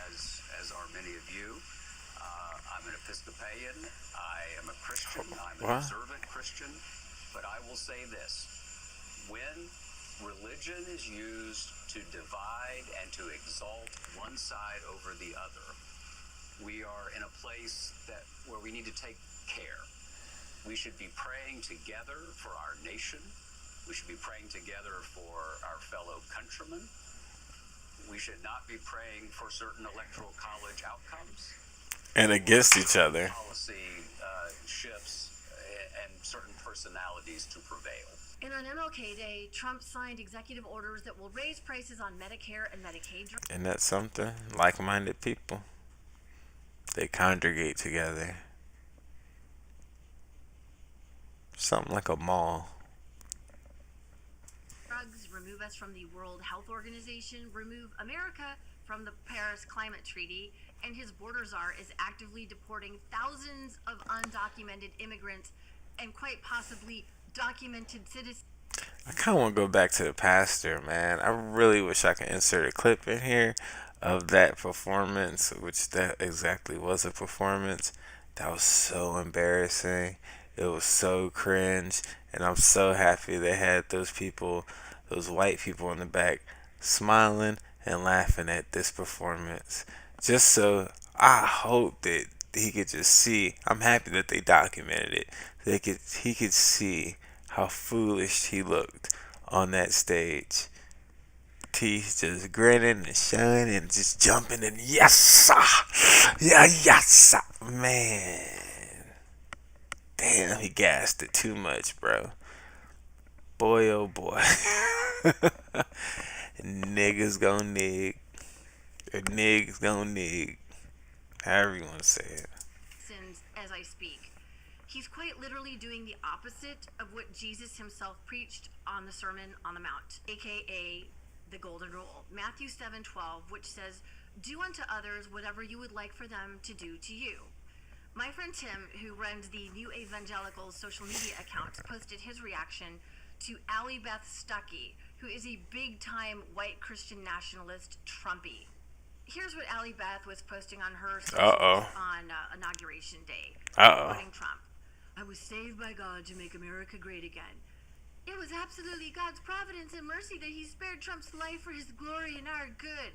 as are many of you. I'm an Episcopalian. I am a Christian. I'm an observant Christian. But I will say this. When religion is used to divide and to exalt one side over the other, we are in a place where we need to take care. We should be praying together for our nation. We should be praying together for our fellow countrymen. We should not be praying for certain electoral college outcomes. And against each other. Policy shifts and certain personalities to prevail. And on MLK Day, Trump signed executive orders that will raise prices on Medicare and Medicaid drugs. And that's something. Like-minded people. They congregate together. Something like a mall. Drugs, remove us from the World Health Organization, remove America from the Paris Climate Treaty, and his border czar is actively deporting thousands of undocumented immigrants and quite possibly documented citizens. I kind of want to go back to the pastor, man. I really wish I could insert a clip in here of that performance, which that exactly was a performance. That was so embarrassing. It was so cringe. And I'm so happy they had those people, those white people in the back, smiling and laughing at this performance. Just so I hope that he could just see. I'm happy that they documented it. He could see how foolish he looked on that stage. Teeth just grinning and shining and just jumping and yes sir, yeah yes sir. Man, damn, he gassed it too much, bro. Boy oh boy. Niggas gon' nig. Or niggas gon' nig. However you wanna say it. Since as I speak, he's quite literally doing the opposite of what Jesus himself preached on the Sermon on the Mount, aka the Golden Rule, Matthew 7:12, which says, "Do unto others whatever you would like for them to do to you." My friend Tim, who runs the New Evangelical social media account, posted his reaction to Allie Beth Stuckey, who is a big-time white Christian nationalist Trumpy. Here's what Allie Beth was posting on her socials on Inauguration Day, quoting Trump. I was saved by God to make America great again. It was absolutely God's providence and mercy that he spared Trump's life for his glory and our good.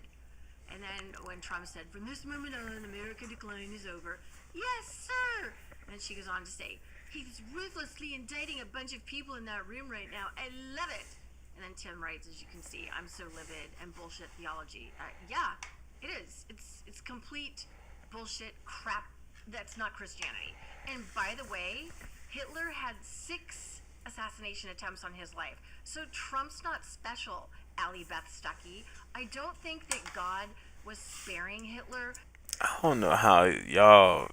And then when Trump said, from this moment on, American decline is over. Yes, sir. And then she goes on to say, he's ruthlessly indicting a bunch of people in that room right now. I love it. And then Tim writes, as you can see, I'm so livid and bullshit theology. Yeah, it is. It's complete bullshit crap. That's not Christianity. And by the way, Hitler had 6 assassination attempts on his life. So Trump's not special, Allie Beth Stuckey. I don't think that God was sparing Hitler. I don't know how y'all.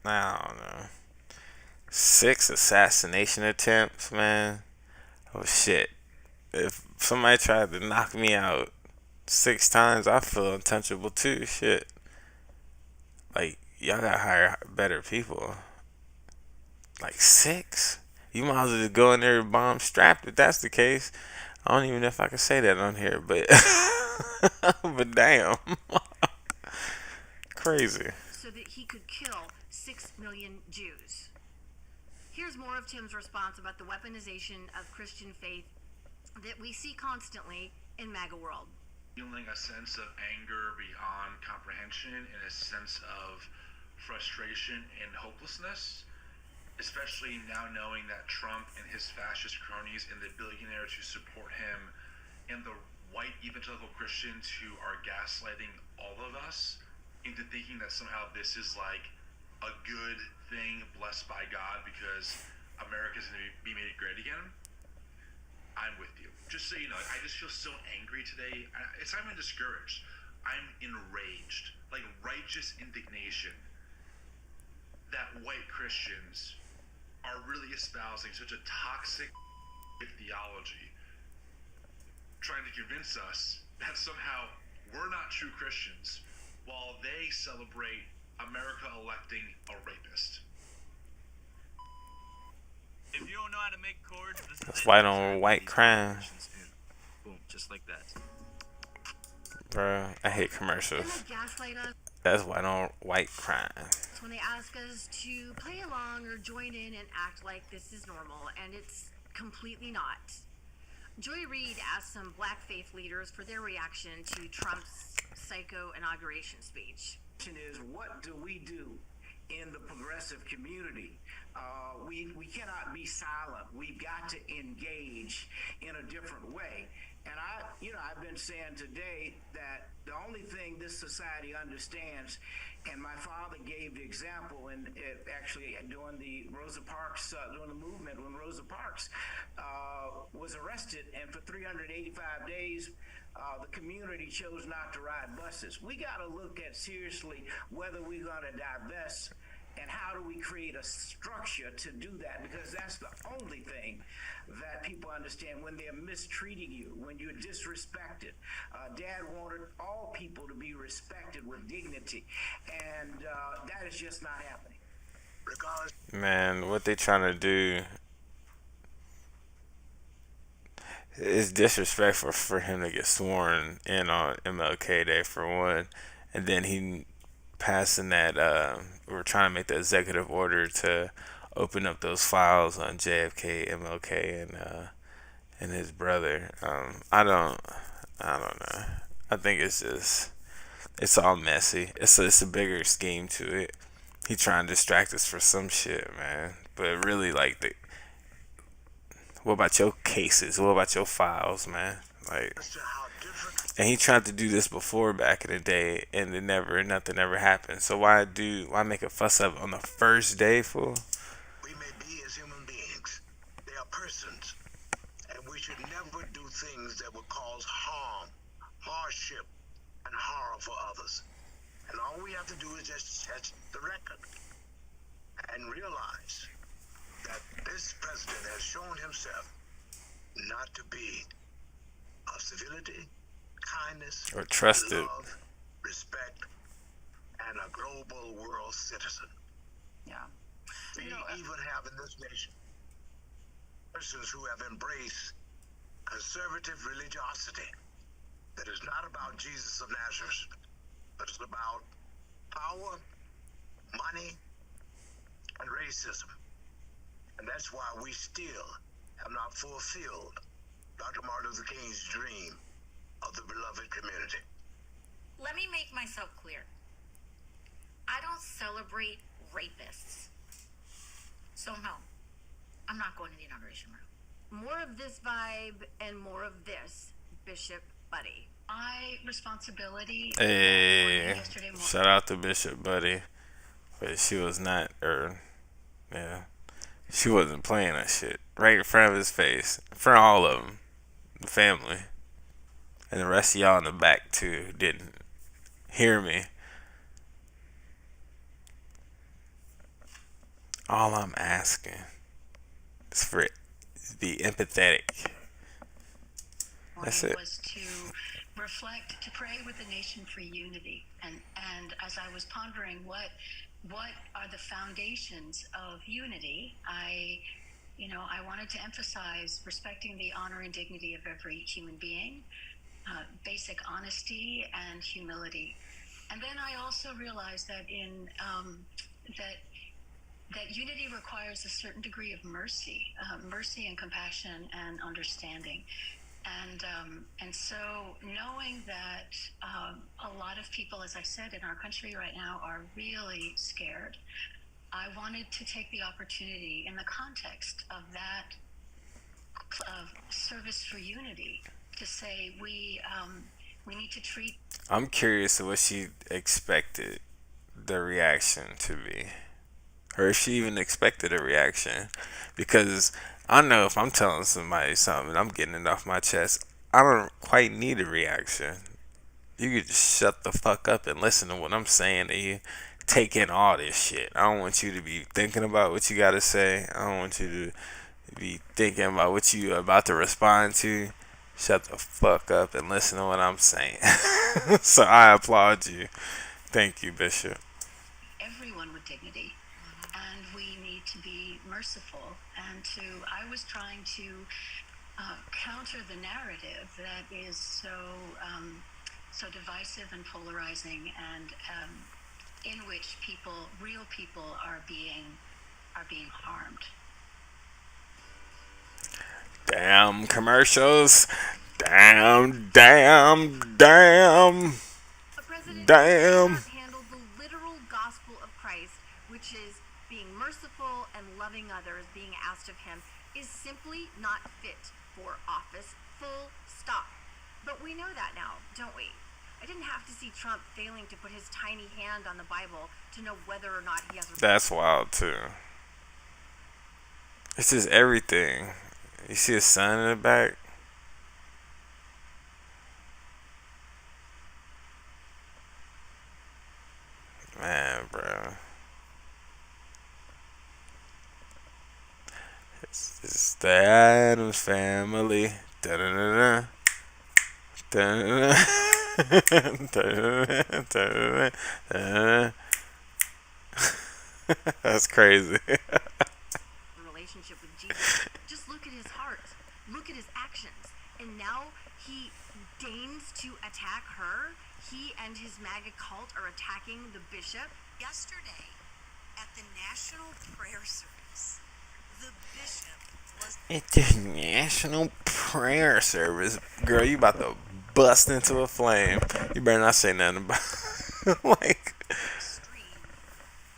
I don't know. 6 assassination attempts, man. Oh shit. If somebody tried to knock me out 6 times, I feel untouchable too. Shit. Like, y'all gotta hire better people. Like 6? You might as well just go in there bomb strapped if that's the case. I don't even know if I can say that on here, but but damn. Crazy. So that he could kill 6 million Jews. Here's more of Tim's response about the weaponization of Christian faith that we see constantly in MAGA world. Feeling a sense of anger beyond comprehension and a sense of frustration and hopelessness, especially now knowing that Trump and his fascist cronies and the billionaires who support him and the white evangelical Christians who are gaslighting all of us into thinking that somehow this is like a good thing blessed by God because America's going to be made great again. I'm with you. Just so you know, I just feel so angry today. It's not even discouraged. I'm enraged, like righteous indignation that white Christians are really espousing such a toxic theology, trying to convince us that somehow we're not true Christians while they celebrate America electing a rapist. If you don't know how to make chords, this is That's white on white crime. Boom, just like that. Bruh, I hate commercials. Gaslight us That's white on white crime. when they ask us to play along or join in and act like this is normal, and it's completely not. Joy Reid asked some black faith leaders for their reaction to Trump's psycho inauguration speech. Is what do we do in the progressive community? We cannot be silent. We've got to engage in a different way. And I've been saying today that the only thing this society understands, and my father gave the example, and actually during the Rosa Parks, during the movement when Rosa Parks was arrested, and for 385 days, the community chose not to ride buses. We got to look at seriously whether we're going to divest and how do we create a structure to do that, because that's the only thing that people understand when they're mistreating you, when you're disrespected. Dad wanted all people to be respected with dignity, and that is just not happening. Man, what they trying to do is disrespectful for him to get sworn in on MLK Day for one, and then he passing that we're trying to make the executive order to open up those files on JFK, MLK, and his brother. I don't know. I think it's all messy. It's a bigger scheme to it. He trying to distract us for some shit, man. But really, like, what about your cases? What about your files, man? Like, and he tried to do this before back in the day, and nothing ever happened. So why make a fuss up on the first day, fool? We may be as human beings. They are persons, and we should never do things that would cause harm, hardship, and horror for others. And all we have to do is just check the record and realize that this president has shown himself not to be of civility, kindness, or trusted, love, respect, and a global world citizen. Yeah. We even have in this nation persons who have embraced conservative religiosity that is not about Jesus of Nazareth, but it's about power, money, and racism. And that's why we still have not fulfilled Dr. Martin Luther King's dream of the beloved community. Let me make myself clear. I don't celebrate rapists. So no, I'm not going to the inauguration room. More of this vibe and more of this, Bishop Buddy. Responsibility. Hey, shout out to Bishop Buddy. But she was not, she wasn't playing that shit. Right in front of his face. In front of all of them. The family. And the rest of y'all in the back, too, who didn't hear me. All I'm asking is for it to be empathetic. That's it. Was to reflect, to pray with the nation for unity. And as I was pondering what are the foundations of unity, I wanted to emphasize respecting the honor and dignity of every human being, basic honesty and humility. And then I also realized that that unity requires a certain degree of mercy and compassion and understanding. And so knowing that a lot of people, as I said, in our country right now are really scared, I wanted to take the opportunity in the context of that service for unity to say we need to treat. I'm curious of what she expected the reaction to be. Or if she even expected a reaction. Because I know if I'm telling somebody something and I'm getting it off my chest, I don't quite need a reaction. You could just shut the fuck up and listen to what I'm saying to you. Take in all this shit. I don't want you to be thinking about what you gotta say. I don't want you to be thinking about what you about to respond to. Shut the fuck up and listen to what I'm saying. So I applaud you. Thank you, Bishop. Everyone with dignity. And we need to be merciful. And I was trying to counter the narrative that is so divisive and polarizing, and in which real people are being harmed. Damn commercials. Damn. Damn. Handle the literal gospel of Christ, which is being merciful and loving others, being asked of him, is simply not fit for office. Full stop. But we know that now, don't we? I didn't have to see Trump failing to put his tiny hand on the Bible to know whether or not he has a... That's wild too. It's just everything. You see his son in the back? Man, bro. It's the Addams family. Da-da-da-da. Da-da-da. Da-da-da. Da-da-da. That's crazy. Relationship with Jesus. Just look at his heart. Look at his actions. And now he deigns to attack her. He and his MAGA cult are attacking the bishop. Yesterday, at the National Prayer Service, the bishop was... At the National Prayer Service. Girl, you about to bust into a flame. You better not say nothing about like... Extreme,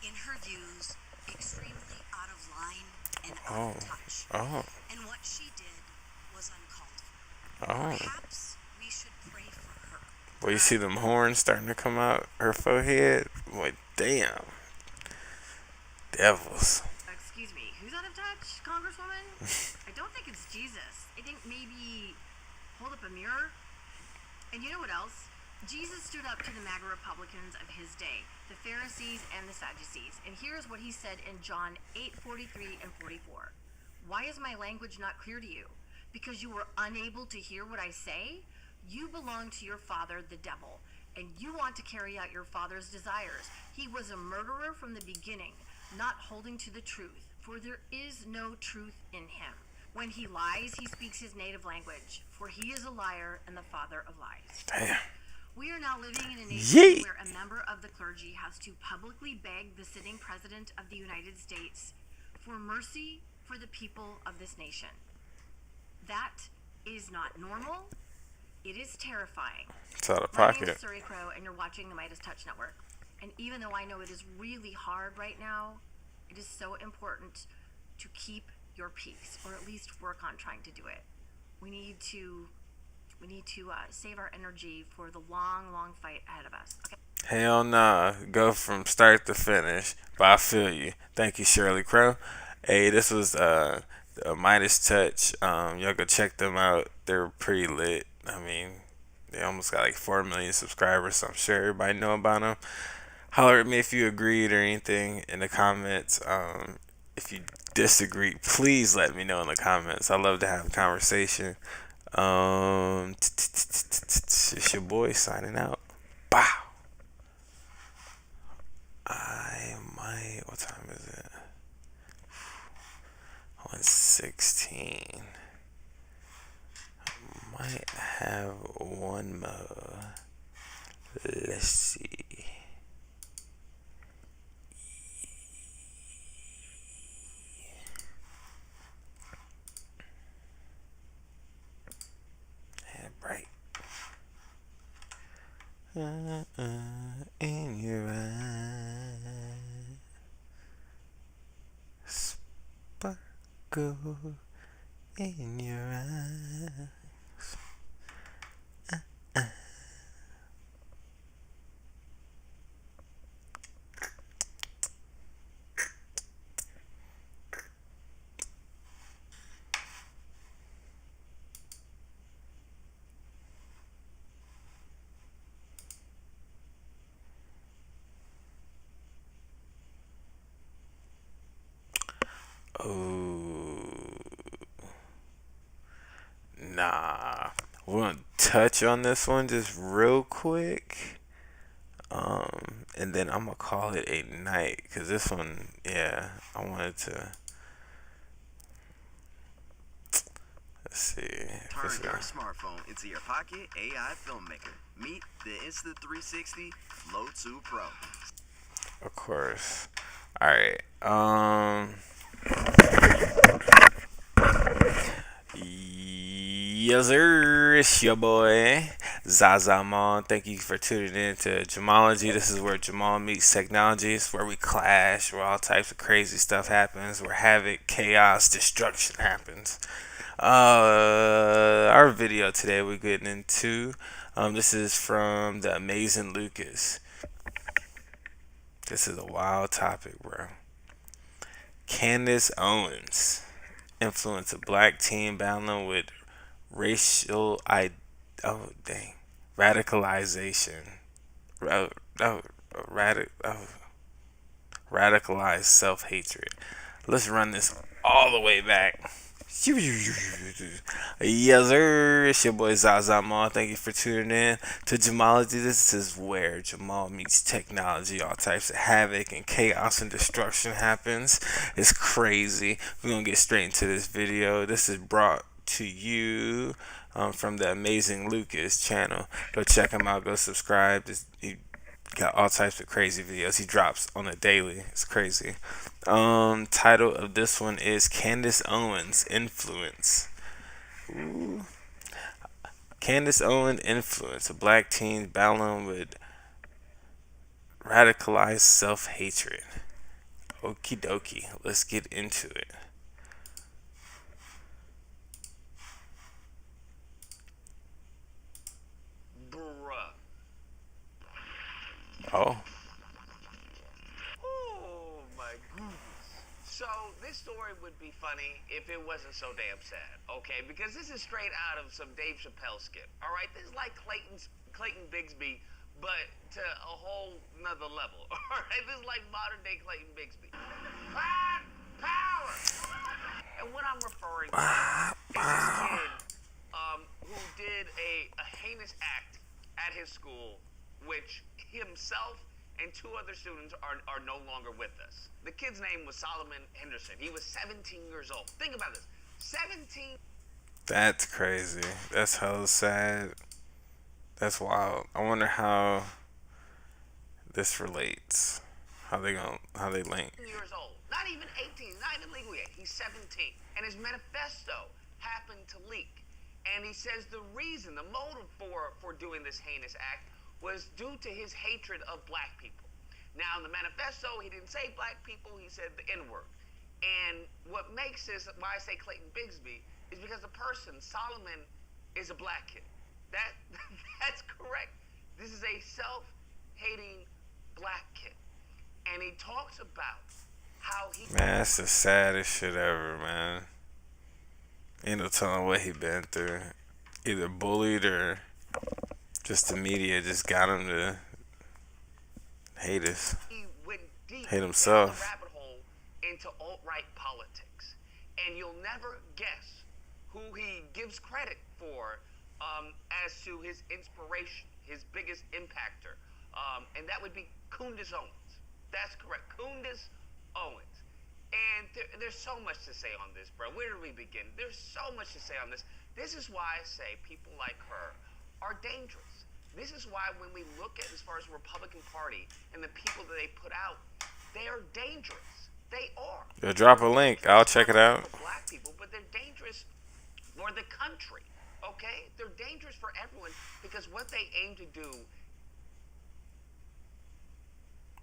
in her views, extremely out of line and out of touch. And what she did was uncalled for. Perhaps we should pray for her. Well, you see them horns starting to come out her forehead? Boy, damn. Devils. Excuse me, who's out of touch, Congresswoman? I don't think it's Jesus. I think maybe hold up a mirror. And you know what else? Jesus stood up to the MAGA Republicans of his day, the Pharisees and the Sadducees. And here's what he said in John 8:43 and 44. Why is my language not clear to you? Because you were unable to hear what I say? You belong to your father, the devil, and you want to carry out your father's desires. He was a murderer from the beginning, not holding to the truth, for there is no truth in him. When he lies, he speaks his native language, for he is a liar and the father of lies. Damn. We are now living in a nation where a member of the clergy has to publicly beg the sitting president of the United States for mercy for the people of this nation. That is not normal. It is terrifying. It's out of My name pocket. is Suri Crow, and you're watching the Midas Touch Network. And even though I know it is really hard right now, it is so important to keep your peace, or at least work on trying to do it. We need to save our energy for the long, long fight ahead of us. Okay. Hell nah. Go from start to finish. But I feel you. Thank you, Shirley Crow. Hey, this was a Midas Touch. Y'all go check them out. They're pretty lit. I mean, they almost got like 4 million subscribers, so I'm sure everybody know about them. Holler at me if you agreed or anything in the comments. If you disagree, please let me know in the comments. I love to have a conversation. It's your boy signing out. Bow. What time is it? 1:16. Might have one more. Let's see. Yeah, bright. In your eyes, sparkle in your eyes. Oh, nah. We're gonna touch on this one just real quick. And then I'm gonna call it a night because this one, yeah, I wanted to. Let's see. Turn your smartphone into your pocket AI filmmaker. Meet the Insta360 Flow 2 Pro. Of course. All right. Yes, sir. It's your boy Zaza Mon. Thank you for tuning in to Jamology. This is where Jamal meets technology. It's where we clash, where all types of crazy stuff happens, where havoc, chaos, destruction happens. Our video today we're getting into. This is from the Amazing Lucas. This is a wild topic, bro. Candace Owens influence a black teen battling with racial radicalization. Radicalized self-hatred. Let's run this all the way back. Yes, sir. It's your boy Zaza Mal. Thank you for tuning in to Jamology. This is where Jamal meets technology. All types of havoc and chaos and destruction happens. It's crazy. We're going to get straight into this video. This is brought to you from the Amazing Lucas channel. Go check him out. Go subscribe. He got all types of crazy videos. He drops on a daily. It's crazy. Title of this one is Candace Owens Influence. Ooh. Candace Owens Influence, a black teen battling with radicalized self-hatred. Okie dokie, let's get into it. Bruh. Oh. Oh my goodness. So this story would be funny if it wasn't so damn sad, okay? Because this is straight out of some Dave Chappelle skit, all right? This is like Clayton Bigsby, but to a whole nother level, all right? This is like modern day Clayton Bigsby. Power! And what I'm referring to is this kid who did a heinous act at his school, which himself and 2 other students are no longer with us. The kid's name was Solomon Henderson. He was 17 years old. Think about this. 17. That's crazy. That's hella sad. That's wild. I wonder how this relates. How they link. Years old. Not even 18. Not even legal yet. He's 17. And his manifesto happened to leak. And he says the reason, the motive for doing this heinous act was due to his hatred of black people. Now, in the manifesto, he didn't say black people, he said the N-word. And what makes this, why I say Clayton Bigsby, is because the person, Solomon, is a black kid. That's correct. This is a self-hating black kid. And he talks about how he... Man, that's the saddest shit ever, man. Ain't no telling what he been through. Either bullied or just the media just got him to hate us. He went deep Hate down himself. the rabbit hole into alt-right politics. And you'll never guess who he gives credit for as to his inspiration, his biggest impactor. And that would be Kundus Owens. That's correct. Kundus Owens. And there's so much to say on this, bro. Where do we begin? There's so much to say on this. This is why I say people like her are dangerous. This is why when we look at as far as the Republican Party and the people that they put out, they are dangerous. They are. Yo, drop a link. I'll check it out. For black people, but they're dangerous for the country. Okay? They're dangerous for everyone because what they aim to do.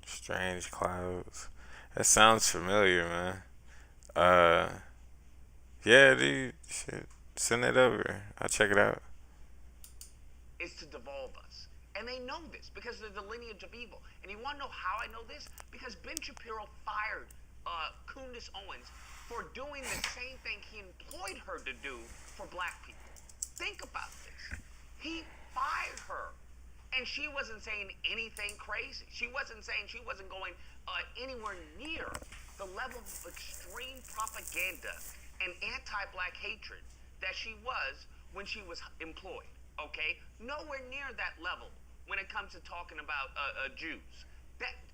Strange Clouds. That sounds familiar, man. Yeah, dude. Shit. Send it over. I'll check it out. Is to devolve us. And they know this because they're the lineage of evil. And you want to know how I know this? Because Ben Shapiro fired Kundus Owens for doing the same thing he employed her to do for black people. Think about this. He fired her. And she wasn't saying anything crazy. She wasn't going anywhere near the level of extreme propaganda and anti-black hatred that she was when she was employed. Okay? Nowhere near that level when it comes to talking about Jews.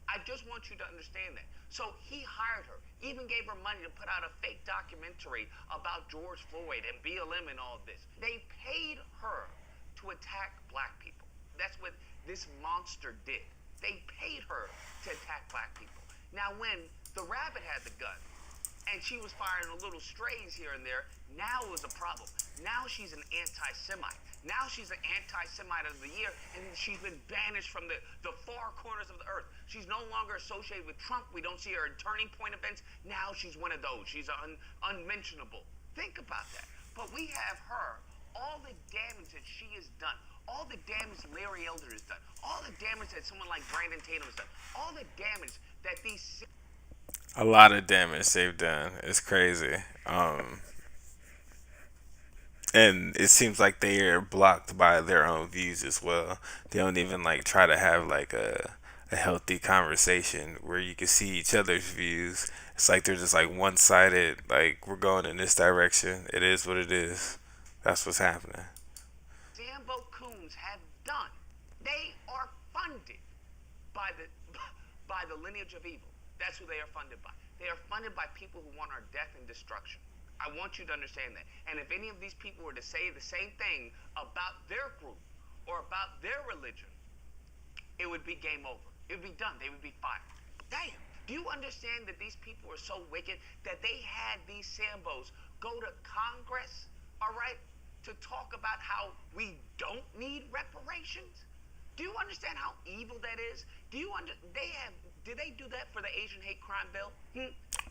I just want you to understand that. So he hired her, even gave her money to put out a fake documentary about George Floyd and BLM and all of this. They paid her to attack black people. That's what this monster did. They paid her to attack black people. Now, when the rabbit had the gun and she was firing a little strays here and there, now it was a problem. Now she's an anti-Semite. Now she's an anti-Semite of the year, and she's been banished from the far corners of the earth. She's no longer associated with Trump. We don't see her at Turning Point events. Now she's one of those. She's unmentionable. Think about that. But we have her, all the damage that she has done, all the damage Larry Elder has done, all the damage that someone like Brandon Tatum has done, all the damage that these... A lot of damage they've done. It's crazy. And it seems like they are blocked by their own views as well. They don't even like try to have like a healthy conversation where you can see each other's views. It's like they're just like one-sided, like we're going in this direction. It is what it is. That's what's happening. Sambo Coons have done. They are funded by the lineage of evil. That's who they are funded by. They are funded by people who want our death and destruction. I want you to understand that. And if any of these people were to say the same thing about their group or about their religion, it would be game over. It would be done. They would be fired. Damn. Do you understand that these people are so wicked that they had these Sambos go to Congress, all right, to talk about how we don't need reparations? Do you understand how evil that is? Did they do that for the Asian hate crime bill?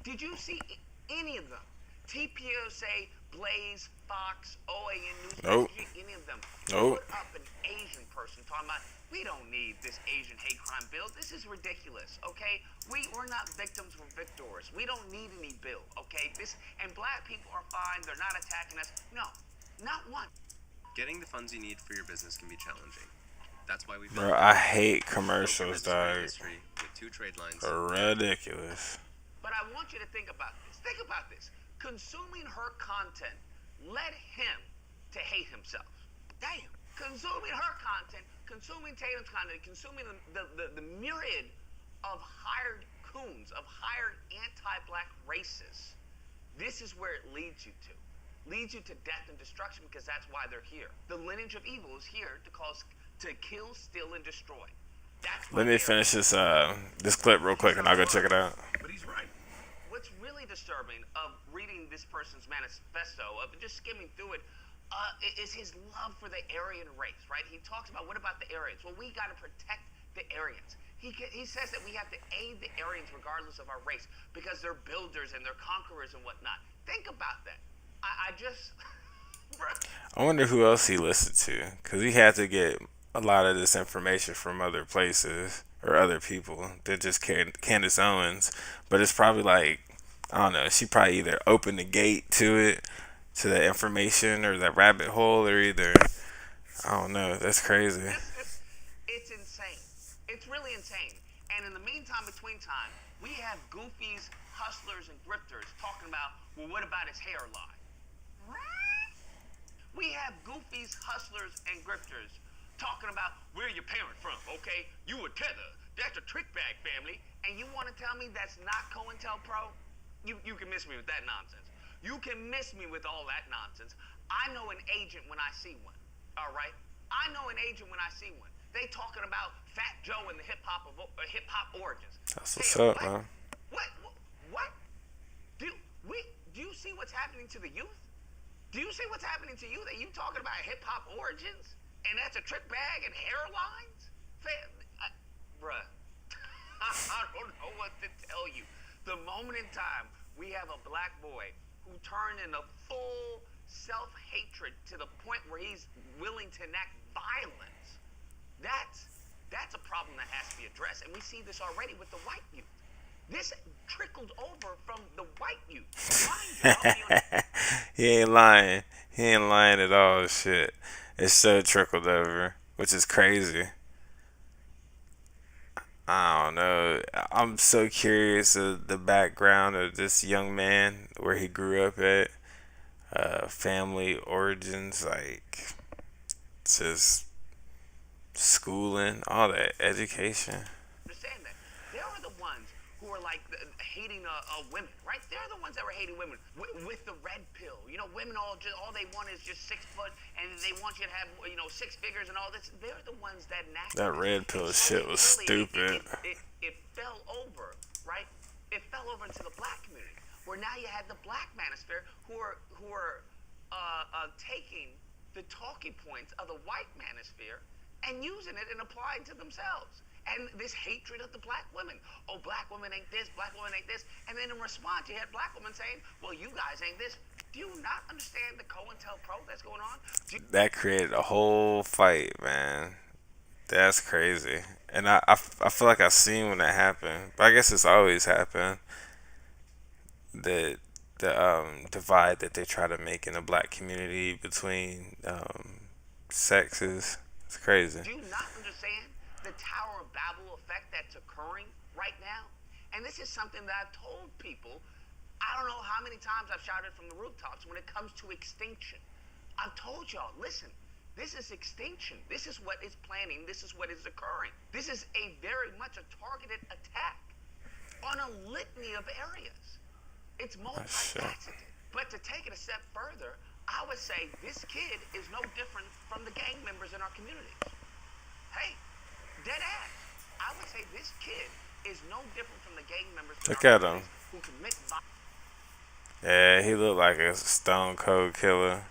Did you see any of them? TPOSA, Blaze, Fox, OAN News, Nope. Any of them Nope. put up an Asian person talking about, we don't need this Asian hate crime bill. This is ridiculous, okay? We're not victims, we're victors. We don't need any bill, okay? And black people are fine. They're not attacking us. No, not one. Getting the funds you need for your business can be challenging. That's why we've Bro, I hate commercials, dog. history with 2 trade lines. Ridiculous. But I want you to think about this. Think about this. Consuming her content led him to hate himself. Damn. consuming her content, consuming Tatum's content, consuming the myriad of hired coons, of hired anti-black racists, this is where it leads you to. Leads you to death and destruction, because that's why they're here. The lineage of evil is here to kill, steal, and destroy. That's Let me finish this clip real quick, and I'll go check it out. But he's right. What's really disturbing of reading this person's manifesto, of just skimming through it, is his love for the Aryan race, right? He talks about, what about the Aryans? Well, we got to protect the Aryans. He says that we have to aid the Aryans regardless of our race, because they're builders and they're conquerors and whatnot. Think about that. I just... I wonder who else he listened to, because he had to get a lot of this information from other places or other people than just Candace Owens. But it's probably like, I don't know, she probably either opened the gate to it, to the information, or that rabbit hole, or either, I don't know. That's crazy. It's insane. It's really insane. And in the meantime, between time, we have goofies, hustlers, and grifters talking about, well, what about his hairline? We have goofies, hustlers, and grifters talking about, where your parents from, okay? You a tether. That's a trick bag family. And you want to tell me that's not COINTELPRO? You can miss me with that nonsense. You can miss me with all that nonsense. I know an agent when I see one, all right? I know an agent when I see one. They talking about Fat Joe and the hip-hop origins. That's what's up, man. What? Do you see what's happening to the youth? Do you see what's happening to you, that you talking about hip-hop origins? And that's a trick bag and hairlines? Bruh, I don't know what to tell you. The moment in time we have a black boy who turned into full self-hatred to the point where he's willing to enact violence, that's a problem that has to be addressed. And we see this already with the white youth. This trickled over from the white youth. He ain't lying. He ain't lying at all. Shit. It's so trickled over, which is crazy. I don't know. I'm so curious of the background of this young man, where he grew up at, family origins, like just schooling, all that education. Understand that. They are the ones who are like hating women, right? They're the ones that were hating women with the red pill. You know, women all they want is just 6 foot, and they want you to have 6 figures and all this. They're the ones that That red pill shit was stupid. It fell over, right? It fell over into the black community, where now you had the black manosphere who are taking the talking points of the white manosphere and using it and applying to themselves. And this hatred of the black women. Oh, black women ain't this, black women ain't this. And then in response, you had black women saying, well, you guys ain't this. Do you not understand the COINTELPRO that's going on? That created a whole fight, man. That's crazy. And I feel like I've seen when that happened. But I guess it's always happened. The divide that they try to make in the black community between sexes. It's crazy. Do you not understand the Tower of Babel effect that's occurring right now? And this is something that I've told people. I don't know how many times I've shouted from the rooftops when it comes to extinction. I've told y'all, listen, this is extinction. This is what is planning. This is what is occurring. This is a very much a targeted attack on a litany of areas. It's multifaceted. But to take it a step further, I would say this kid is no different from the gang members in our communities. Hey, dead ass. I would say this kid is no different from the gang members Look at him. who commit violence. Yeah, he looked like a stone cold killer.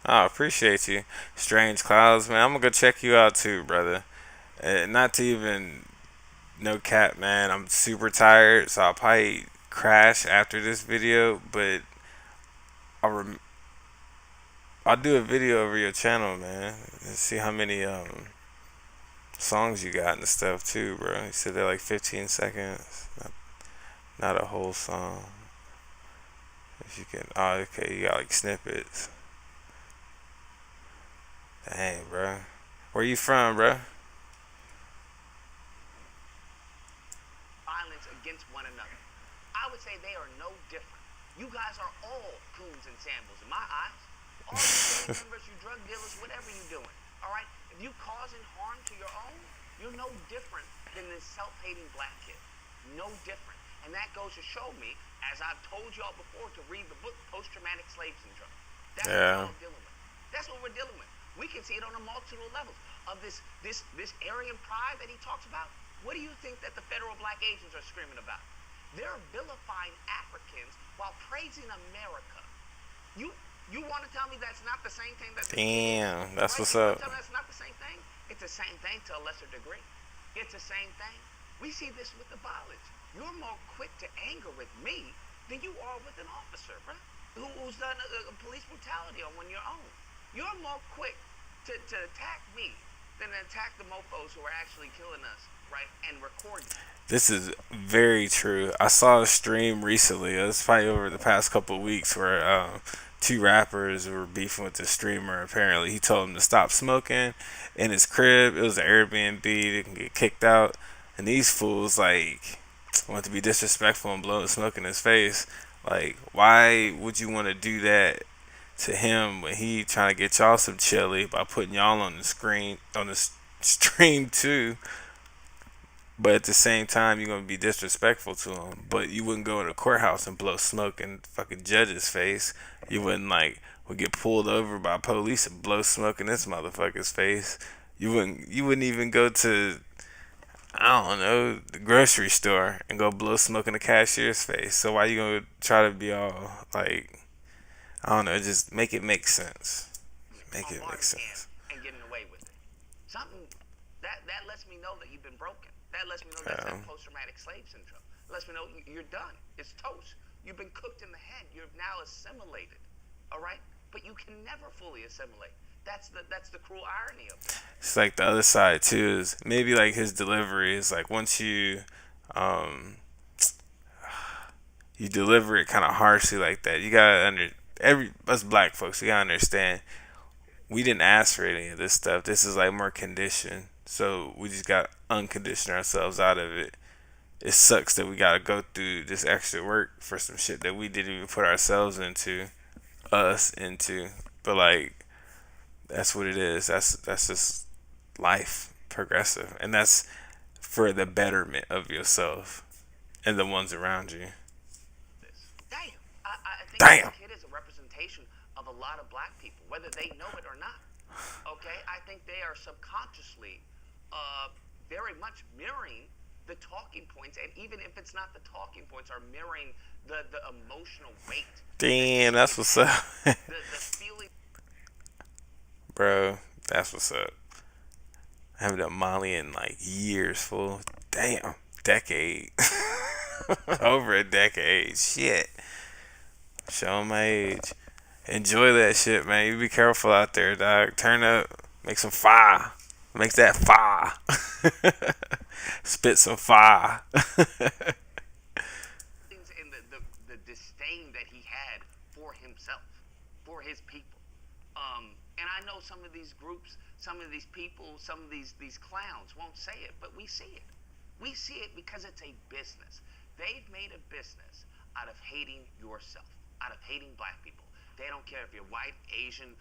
I appreciate you. Strange Clouds, man. I'm gonna go check you out too, brother. Not to even, no cap, man. I'm super tired, so I'll probably crash after this video, but I'll do a video over your channel, man, and see how many songs you got and stuff too, bro. You said they're like 15 seconds, not a whole song. If you can, oh, okay, you got like snippets. Dang, bro. Where you from, bro? Violence against one another. I would say they are no different You guys are all coons and shambles in my eyes. All you gang members, you drug dealers, whatever you doing. All right? If you causing harm to your own, you're no different than this self-hating black kid. No different. And that goes to show me, as I've told y'all before, to read the book Post-Traumatic Slave Syndrome. That's what Yeah. y'all dealing with. That's what we're dealing with. We can see it on a multitude of levels of this Aryan pride that he talks about. What do you think that the federal black agents are screaming about? They're vilifying Africans while praising America. You want to tell me that's not the same thing that this kid is? Damn, that's Right? what's You want up. to tell me that's not the same thing? It's the same thing to a lesser degree. It's the same thing. We see this with the violence. You're more quick to anger with me than you are with an officer, bro, who's done a police brutality on one of your own. You're more quick to attack me than to attack the mofos who are actually killing us, right, and recording. This is very true. I saw a stream recently. It was probably over the past couple of weeks where two rappers were beefing with the streamer. Apparently, he told him to stop smoking in his crib. It was an Airbnb. They can get kicked out. And these fools like want to be disrespectful and blow smoke in his face. Like, why would you want to do that to him when he trying to get y'all some chili by putting y'all on the screen on the stream too? But at the same time, you're gonna be disrespectful to him. But you wouldn't go in the courthouse and blow smoke in fucking judge's face. You wouldn't would get pulled over by police and blow smoke in this motherfucker's face. You wouldn't even go to, I don't know, the grocery store and go blow smoke in the cashier's face. So why you gonna try to be all like, I don't know, just make it make sense. Make it make sense. And getting away with it. Something that lets me know that you've been broken. That lets me know that's that post-traumatic slave syndrome. It lets me know you're done. It's toast. You've been cooked in the head. You're now assimilated. All right? But you can never fully assimilate. That's the cruel irony of it. It's like the other side too is maybe like his delivery is like once you deliver it kind of harshly like that, you gotta us black folks, you gotta understand we didn't ask for any of this stuff. This is like more conditioned, so we just got unconditioned ourselves out of it. It sucks that we gotta go through this extra work for some shit that we didn't even put ourselves into, but like that's what it is. That's just life, progressive, and that's for the betterment of yourself and the ones around you. Damn. I think Damn. this kid is a representation of a lot of black people, whether they know it or not. Okay? I think they are subconsciously very much mirroring the talking points, and even if it's not the talking points, are mirroring the emotional weight. Damn, that's what's up. the feeling. Bro, that's what's up. I haven't done Molly in like years, fool. Damn, decade. Over a decade. Shit. Showing my age. Enjoy that shit, man. You be careful out there, dog. Turn up. Make some fire. Make that fire. Spit some fire. In the disdain that he had for himself, for his people. And I know some of these groups, some of these people, some of these clowns won't say it, but we see it. We see it because it's a business. They've made a business out of hating yourself, out of hating black people. They don't care if you're white, Asian,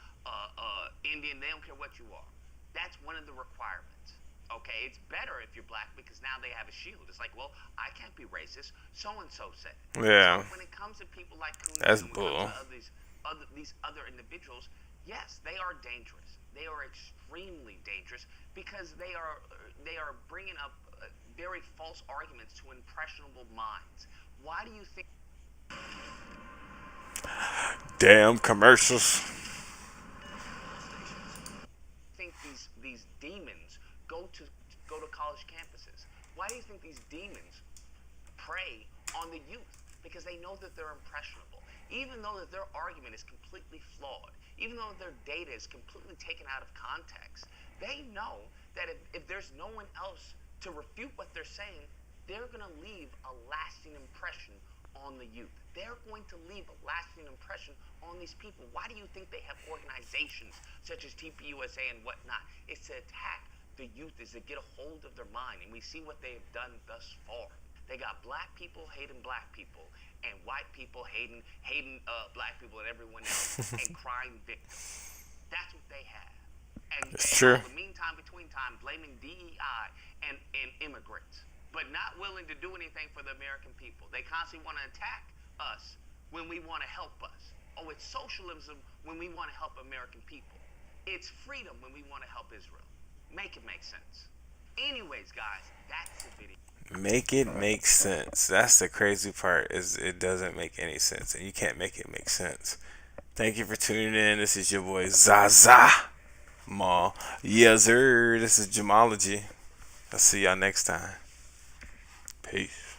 Indian, they don't care what you are. That's one of the requirements. Okay, it's better if you're black because now they have a shield. It's like, well, I can't be racist. So-and-so said it. Yeah. So when it comes to people like Coons That's and bull. these other individuals, yes, they are dangerous. They are extremely dangerous because they are bringing up very false arguments to impressionable minds. Why do you think? Damn commercials. Think these demons go to college campuses? Why do you think these demons prey on the youth? Because they know that they're impressionable. Even though that their argument is completely flawed, even though their data is completely taken out of context, they know that if there's no one else to refute what they're saying, they're going to leave a lasting impression on the youth. They're going to leave a lasting impression on these people. Why do you think they have organizations such as TPUSA and whatnot? It's to attack the youth, is to get a hold of their mind. And we see what they have done thus far. They got black people hating black people and white people hating black people and everyone else and crime victims. That's what they have. And It's true. all the meantime, between time, blaming DEI and immigrants, but not willing to do anything for the American people. They constantly want to attack us when we want to help us. Oh, it's socialism when we want to help American people. It's freedom when we want to help Israel. Make it make sense. Anyways, guys, that's the video. Make it make sense. That's the crazy part, is it doesn't make any sense, and you can't make it make sense. Thank you for tuning in. This is your boy Zaza Mall. Yes, sir. This is Gemology. I'll see y'all next time. Peace.